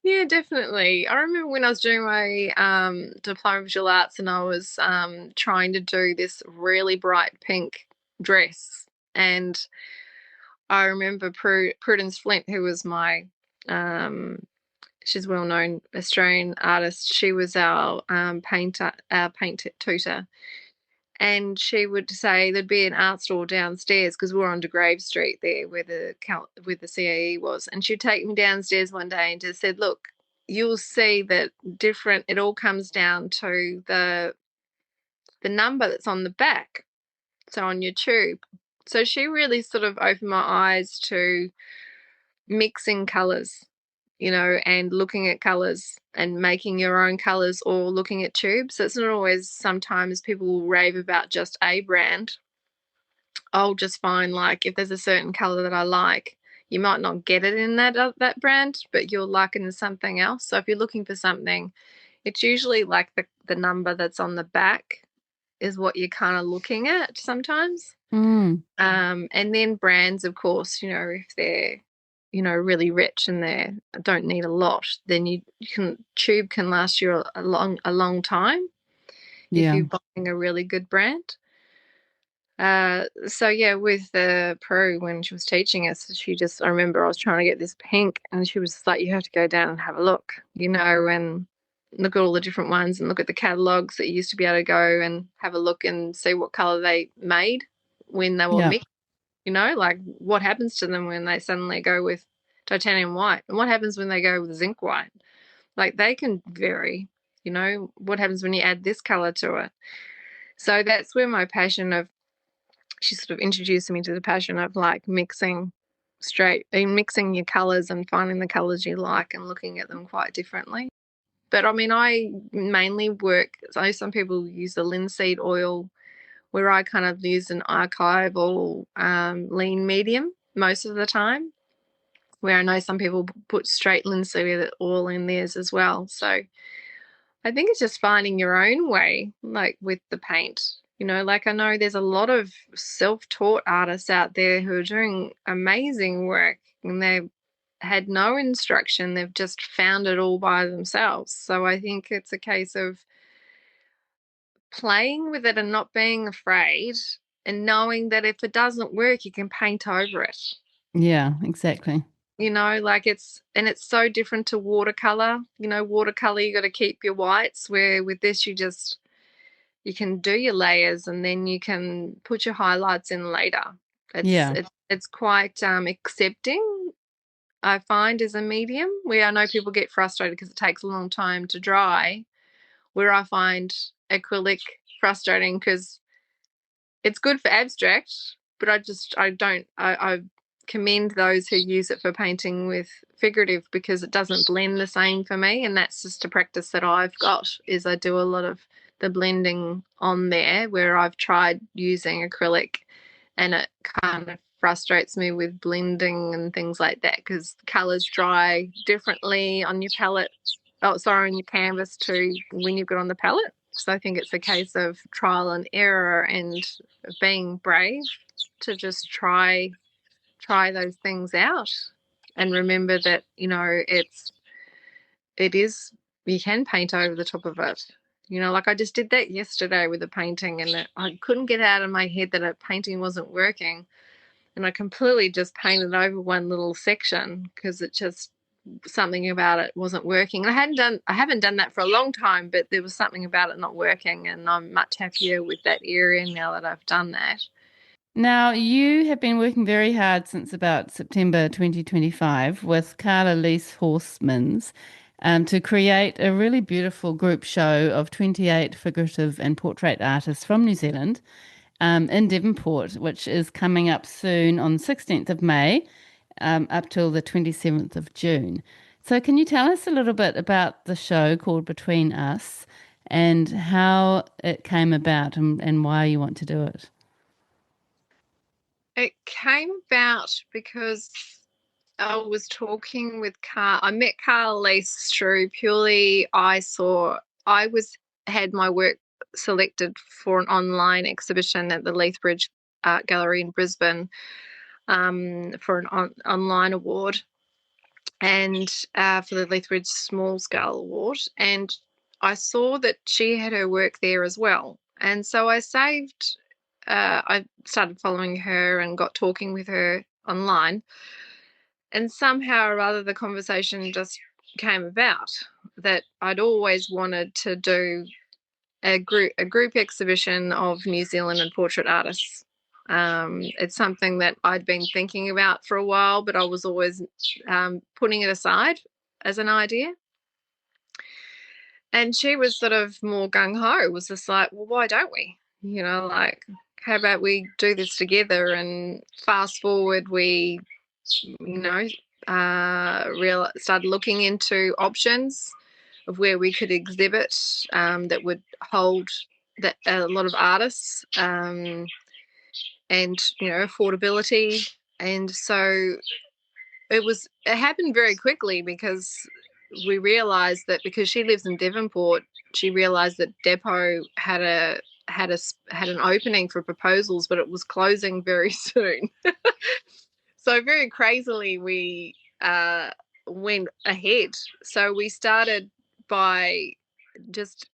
yeah, definitely. I remember when I was doing my Diploma of Visual Arts and I was trying to do this really bright pink dress. And I remember Prudence Flint, who was my, um, she's a well known Australian artist. She was our paint tutor. And she would say there'd be an art store downstairs because we were on De Grave Street there where the CAE was. And she'd take me downstairs one day and just said, look, you'll see that it all comes down to the number that's on the back, so on your tube. So she really sort of opened my eyes to mixing colours, and looking at colours and making your own colours or looking at tubes. So it's not always, sometimes people will rave about just a brand. I'll just find, like, if there's a certain colour that I like, you might not get it in that brand, but you'll like it in something else. So if you're looking for something, it's usually like the number that's on the back is what you're kind of looking at sometimes. And then brands, of course, if they're, really rich and they don't need a lot, then tube can last you a long time if you're buying a really good brand. So yeah, with the pro, when she was teaching us, I remember I was trying to get this pink, and she was like, you have to go down and have a look, and look at all the different ones and look at the catalogs that you used to be able to go and have a look and see what color they made when they were mixed, like what happens to them when they suddenly go with titanium white, and what happens when they go with zinc white. Like, they can vary, what happens when you add this color to it. So that's where my passion of she sort of introduced me to the passion of, like, mixing your colours and finding the colours you like and looking at them quite differently. But I mean, I mainly work, so some people use the linseed oil, where I kind of use an archival lean medium most of the time, where I know some people put straight linseed oil in theirs as well. So I think it's just finding your own way, like with the paint. Like, I know there's a lot of self-taught artists out there who are doing amazing work, and they've had no instruction. They've just found it all by themselves. So I think it's a case of playing with it and not being afraid, and knowing that if it doesn't work, you can paint over it. Yeah, exactly. Like, it's so different to watercolor. Watercolor, you got to keep your whites, where with this you can do your layers and then you can put your highlights in later. It's quite accepting, I find, as a medium, where I know people get frustrated because it takes a long time to dry, where I find acrylic frustrating because it's good for abstract, but I commend those who use it for painting with figurative, because it doesn't blend the same for me. And that's just a practice that I've got, is I do a lot of the blending on there, where I've tried using acrylic and it kind of frustrates me with blending and things like that, because colors dry differently on your palette, on your canvas, to when you've got on the palette. So I think it's a case of trial and error and being brave to just try those things out, and remember that it is, you can paint over the top of it. Like, I just did that yesterday with a painting, and I couldn't get out of my head that a painting wasn't working, and I completely just painted over one little section because it just, something about it wasn't working. I haven't done that for a long time, but there was something about it not working, and I'm much happier with that area now that I've done that. Now, you have been working very hard since about September 2025 with Carla Lease Horsemans to create a really beautiful group show of 28 figurative and portrait artists from New Zealand in Devonport, which is coming up soon on 16th of May up till the 27th of June. So can you tell us a little bit about the show called Between Us and how it came about and why you want to do it? It came about because I was talking with Carl. I met Carl Lease through purely, had my work selected for an online exhibition at the Lethbridge Art Gallery in Brisbane for an online award, and for the Lethbridge Small Scale Award. And I saw that she had her work there as well. And so I started following her and got talking with her online. And somehow or other, the conversation just came about that I'd always wanted to do a group exhibition of New Zealand and portrait artists. It's something that I'd been thinking about for a while, but I was always putting it aside as an idea. And she was sort of more gung-ho. It was just like, well, why don't we? Like, how about we do this together? And fast forward, we, started looking into options of where we could exhibit that would hold that a lot of artists, and affordability. And so it happened very quickly because we realized that, because she lives in Devonport, she realized that Depot had an opening for proposals, but it was closing very soon. So very crazily, we went ahead. So we started by just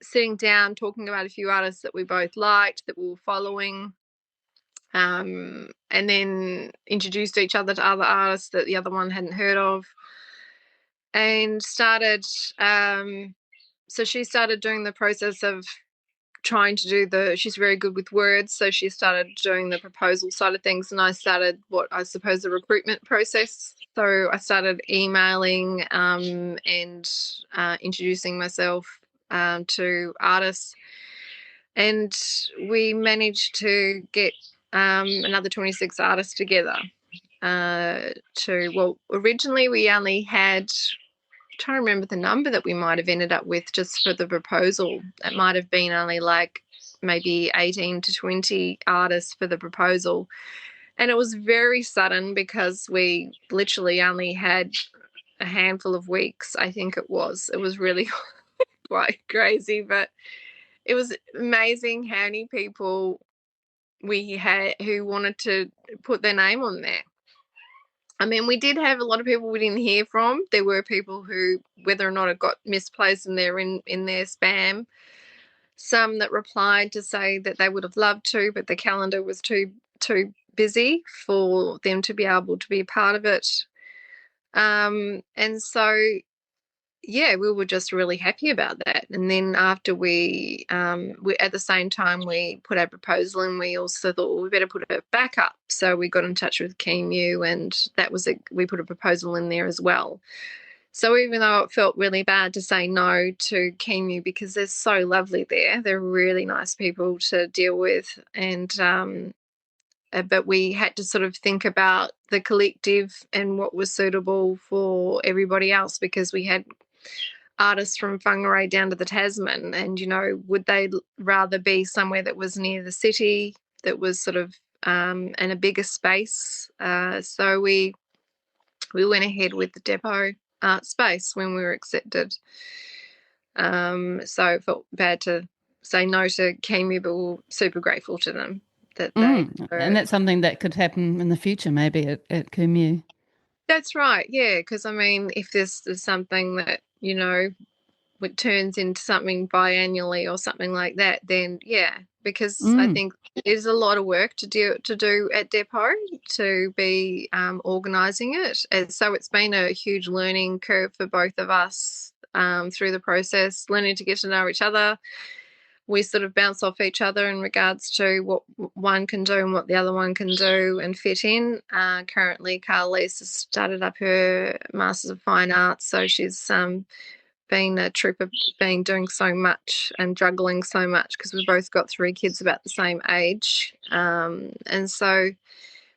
sitting down, talking about a few artists that we both liked, that we were following, and then introduced each other to other artists that the other one hadn't heard of, and started. So she started doing the process of trying to do she's very good with words, so she started doing the proposal side of things, and I started what I suppose the recruitment process. So I started emailing and introducing myself to artists, and we managed to get another 26 artists together. Originally we only had, trying to remember the number that we might have ended up with just for the proposal. It might have been only like maybe 18 to 20 artists for the proposal. And it was very sudden because we literally only had a handful of weeks, I think it was. It was really quite crazy, but it was amazing how many people we had who wanted to put their name on there. I mean, we did have a lot of people we didn't hear from. There were people who, whether or not it got misplaced in their spam, some that replied to say that they would have loved to, but the calendar was too busy for them to be able to be a part of it. And so, yeah, we were just really happy about that. And then after we at the same time we put our proposal in, we also thought, well, we better put it back up. So we got in touch with KMU, and we put a proposal in there as well. So even though it felt really bad to say no to KMU because they're so lovely there, they're really nice people to deal with, and but we had to sort of think about the collective and what was suitable for everybody else, because we had artists from Whangarei down to the Tasman, and would they rather be somewhere that was near the city, that was sort of in a bigger space? So we went ahead with the Depot Artspace when we were accepted. So it felt bad to say no to KMU, but we're super grateful to them that they were. And that's something that could happen in the future, maybe at KMU. That's right, yeah, because I mean, if this is something that it turns into something biannually or something like that, then yeah, because I think there's a lot of work to do at Depot to be organising it, and so it's been a huge learning curve for both of us through the process, learning to get to know each other. We sort of bounce off each other in regards to what one can do and what the other one can do and fit in. Currently, Carlise has started up her Masters of Fine Arts, so she's been a trooper, being doing so much and juggling so much, because we've both got 3 kids about the same age, and so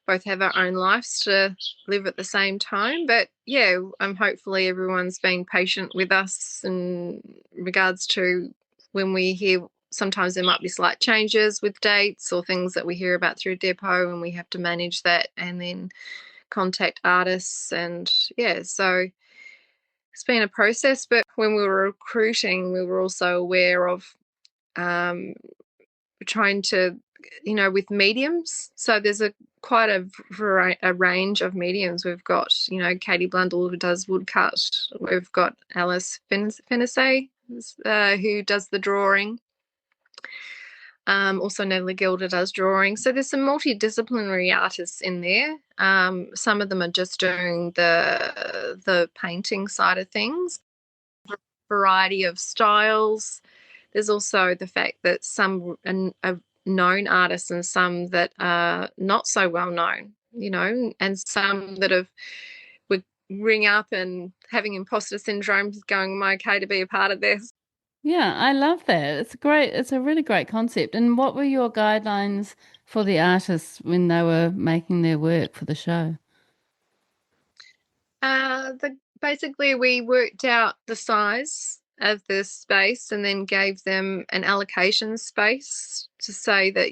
both have our own lives to live at the same time. But yeah, hopefully everyone's been patient with us in regards to when we hear. Sometimes there might be slight changes with dates or things that we hear about through Depot, and we have to manage that and then contact artists. And yeah, so it's been a process. But when we were recruiting, we were also aware of trying to, with mediums. So there's quite a range of mediums. We've got, Katie Blundell, who does woodcut. We've got Alice Fennessey, who does the drawing. Also Natalie Gilder does drawing. So there's some multidisciplinary artists in there. Some of them are just doing the painting side of things. Variety of styles. There's also the fact that some are known artists and some that are not so well known, and some that would ring up and having imposter syndrome, going, am I okay to be a part of this? Yeah, I love that. It's a really great concept. And what were your guidelines for the artists when they were making their work for the show? Basically, we worked out the size of the space and then gave them an allocation space to say that,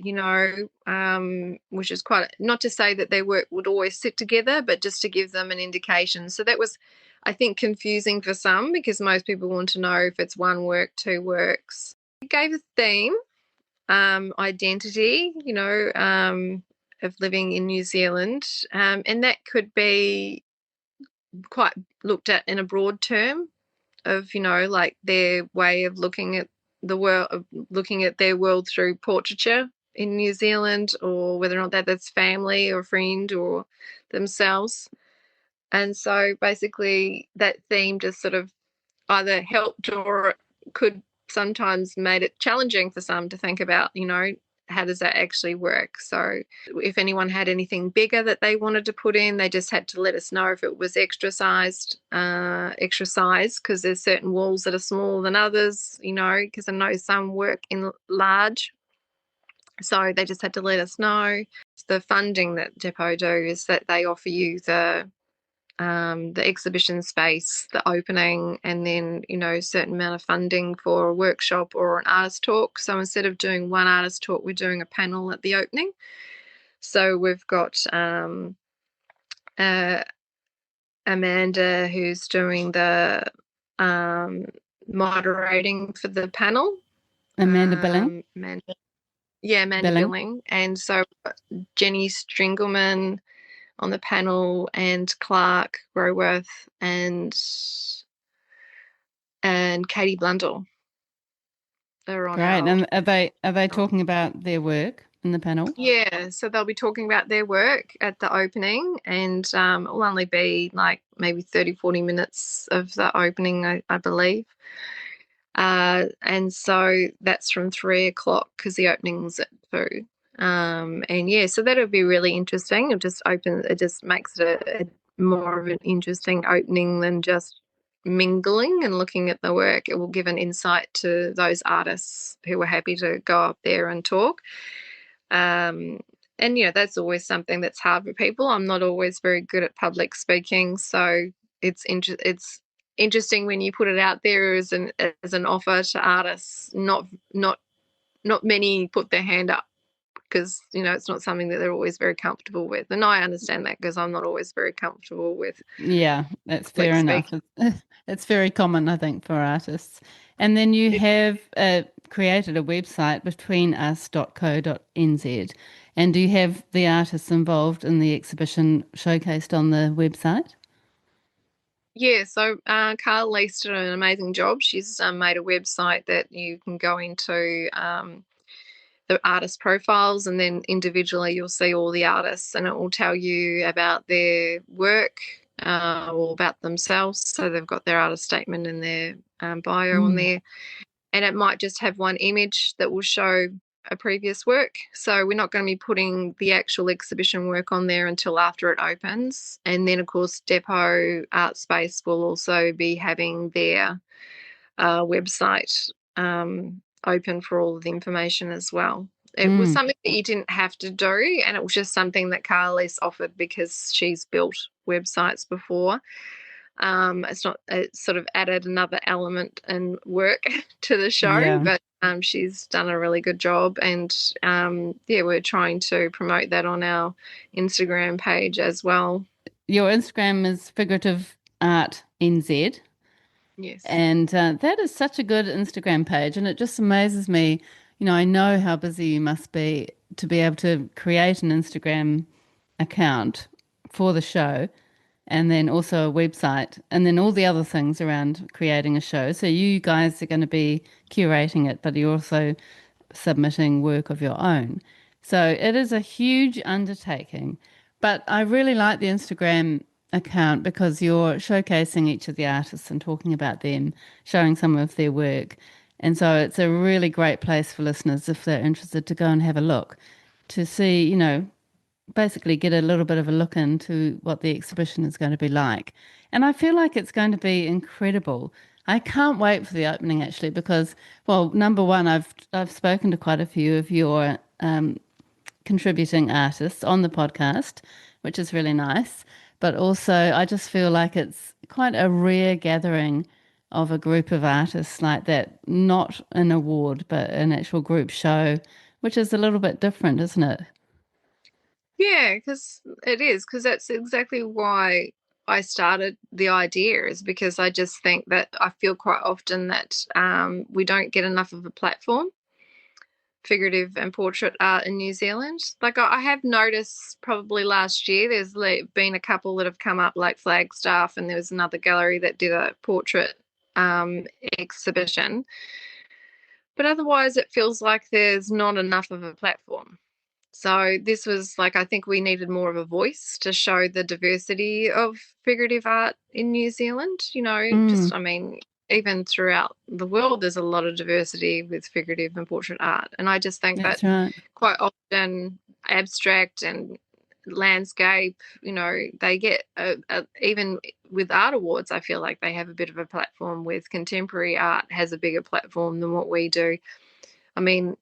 which is quite, not to say that their work would always sit together, but just to give them an indication. So that was, I think, confusing for some because most people want to know if it's one work, two works. We gave a theme, identity, of living in New Zealand, and that could be quite looked at in a broad term of, like their way of looking at the world, of looking at their world through portraiture in New Zealand, or whether or not that's family or friend or themselves. And so basically that theme just sort of either helped or could sometimes made it challenging for some to think about, how does that actually work? So if anyone had anything bigger that they wanted to put in, they just had to let us know if it was extra size, because there's certain walls that are smaller than others, because I know some work in large. So they just had to let us know. The funding that Depot do is that they offer you the exhibition space, the opening, and then, a certain amount of funding for a workshop or an artist talk. So instead of doing one artist talk, we're doing a panel at the opening. So we've got Amanda, who's doing the moderating for the panel. Amanda Billing? Amanda Billing. Billing. And so Jenny Stringelman on the panel, and Clark Groworth and Katie Blundell are on. Great. And are they talking about their work in the panel? Yeah, so they'll be talking about their work at the opening, and it'll only be like maybe 30-40 minutes of the opening, I believe. And so that's from 3:00 because the opening's at 2. And yeah, so that'll be really interesting. It just makes it a more of an interesting opening than just mingling and looking at the work. It will give an insight to those artists who were happy to go up there and talk. And that's always something that's hard for people. I'm not always very good at public speaking, so it's interesting when you put it out there as an offer to artists. Not many put their hand up because it's not something that they're always very comfortable with, and I understand that because I'm not always very comfortable with. Yeah, that's fair enough. It's very common, I think, for artists. And then you have created a website, betweenus.co.nz. And do you have the artists involved in the exhibition showcased on the website? Yeah, so Carl Least did an amazing job. She's made a website that you can go into the artist profiles, and then individually you'll see all the artists, and it will tell you about their work or about themselves. So they've got their artist statement and their bio on there, and it might just have one image that will show a previous work. So we're not going to be putting the actual exhibition work on there until after it opens. And then, of course, Depot Artspace will also be having their website open for all of the information as well. It was something that you didn't have to do, and it was just something that Carly's offered because she's built websites before. It's sort of added another element and work to the show, but she's done a really good job, and we're trying to promote that on our Instagram page as well. Your Instagram is Figurative Art NZ. Yes. And that is such a good Instagram page, and it just amazes me. I know how busy you must be to be able to create an Instagram account for the show, and then also a website, and then all the other things around creating a show. So you guys are going to be curating it, but you're also submitting work of your own. So it is a huge undertaking. But I really like the Instagram account because you're showcasing each of the artists and talking about them, showing some of their work. And so it's a really great place for listeners, if they're interested, to go and have a look, to see, basically get a little bit of a look into what the exhibition is going to be like. And I feel like it's going to be incredible. I can't wait for the opening, actually, because, well, number one, I've spoken to quite a few of your contributing artists on the podcast, which is really nice. but also I just feel like it's quite a rare gathering of a group of artists like that, not an award, but an actual group show, which is a little bit different, isn't it? Yeah, because that's exactly why I started the idea, is because I just think that I feel quite often that we don't get enough of a platform, figurative and portrait art in New Zealand. Like I have noticed probably last year, there's been a couple that have come up, like Flagstaff, and there was another gallery that did a portrait exhibition. But otherwise, it feels like there's not enough of a platform. So this was like, I think we needed more of a voice to show the diversity of figurative art in New Zealand. Mm, I mean, even throughout the world, there's a lot of diversity with figurative and portrait art. And I just think that that's right. quite often abstract and landscape, they get, even with art awards, I feel like they have a bit of a platform. With contemporary art has a bigger platform than what we do. I mean,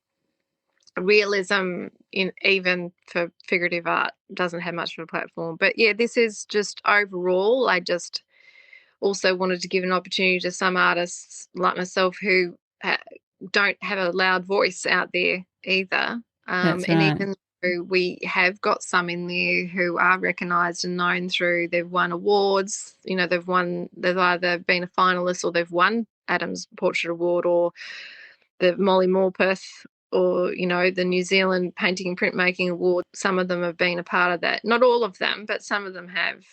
realism in even for figurative art doesn't have much of a platform. But yeah, this is just overall, I just also wanted to give an opportunity to some artists like myself who don't have a loud voice out there either. That's And right. even though we have got some in there who are recognised and known through, they've won awards, they've either been a finalist or they've won Adam's Portrait Award, or the Molly Morpeth, or the New Zealand Painting and Printmaking Award. Some of them have been a part of that. Not all of them, but some of them have.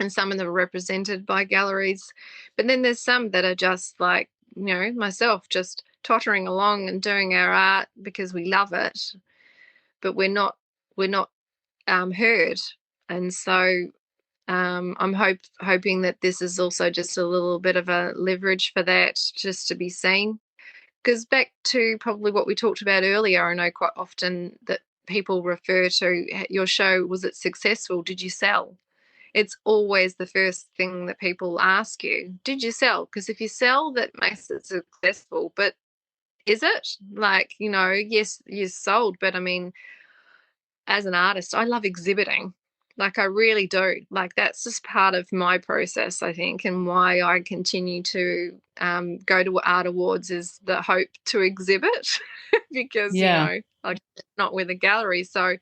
And some of them are represented by galleries. But then there's some that are just like, myself, just tottering along and doing our art because we love it, but we're not heard. And so I'm hoping that this is also just a little bit of a leverage for that, just to be seen. Because back to probably what we talked about earlier, I know quite often that people refer to your show, was it successful? Did you sell? It's always the first thing that people ask you. Did you sell? Because if you sell, that makes it successful. But is it? Like, yes, you sold, but I mean, as an artist, I love exhibiting. Like, I really do. Like, that's just part of my process, I think, and why I continue to go to art awards, is the hope to exhibit because, Yeah. I'm not with a gallery. So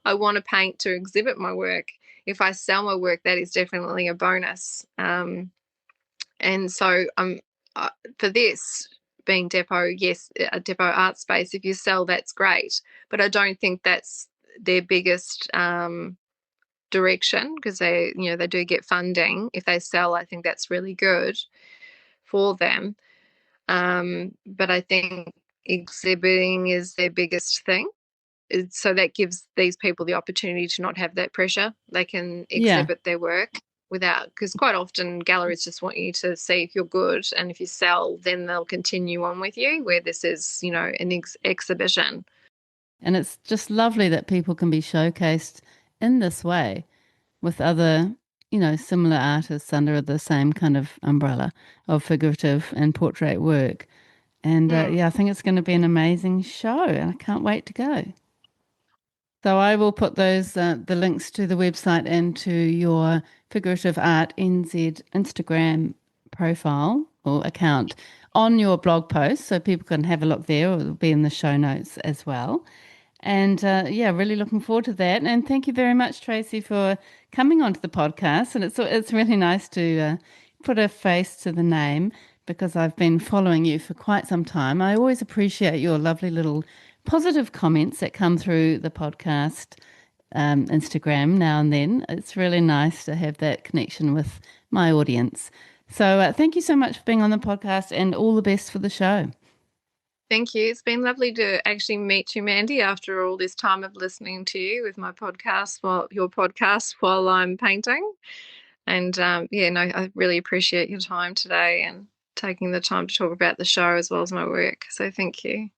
I want to paint to exhibit my work. If I sell my work, that is definitely a bonus. And so for this, being Depot, yes, a Depot Artspace, if you sell, that's great. But I don't think that's their biggest direction, because they do get funding. If they sell, I think that's really good for them. But I think exhibiting is their biggest thing. So that gives these people the opportunity to not have that pressure. They can Yeah. exhibit their work without, because quite often galleries just want you to see if you're good, and if you sell, then they'll continue on with you, where this is, an exhibition. And it's just lovely that people can be showcased in this way with other, similar artists under the same kind of umbrella of figurative and portrait work. And Mm. yeah, I think it's going to be an amazing show, and I can't wait to go. So I will put the links to the website and to your Figurative Art NZ Instagram profile or account on your blog post, so people can have a look there, or it'll be in the show notes as well. And yeah, really looking forward to that. And thank you very much, Tracey, for coming onto the podcast. And it's really nice to put a face to the name, because I've been following you for quite some time. I always appreciate your lovely little positive comments that come through the podcast Instagram now and then. It's really nice to have that connection with my audience. So thank you so much for being on the podcast, and all the best for the show. Thank you. It's been lovely to actually meet you, Mandy, after all this time of listening to you with your podcast while I'm painting. And yeah, no, I really appreciate your time today and taking the time to talk about the show as well as my work. So thank you.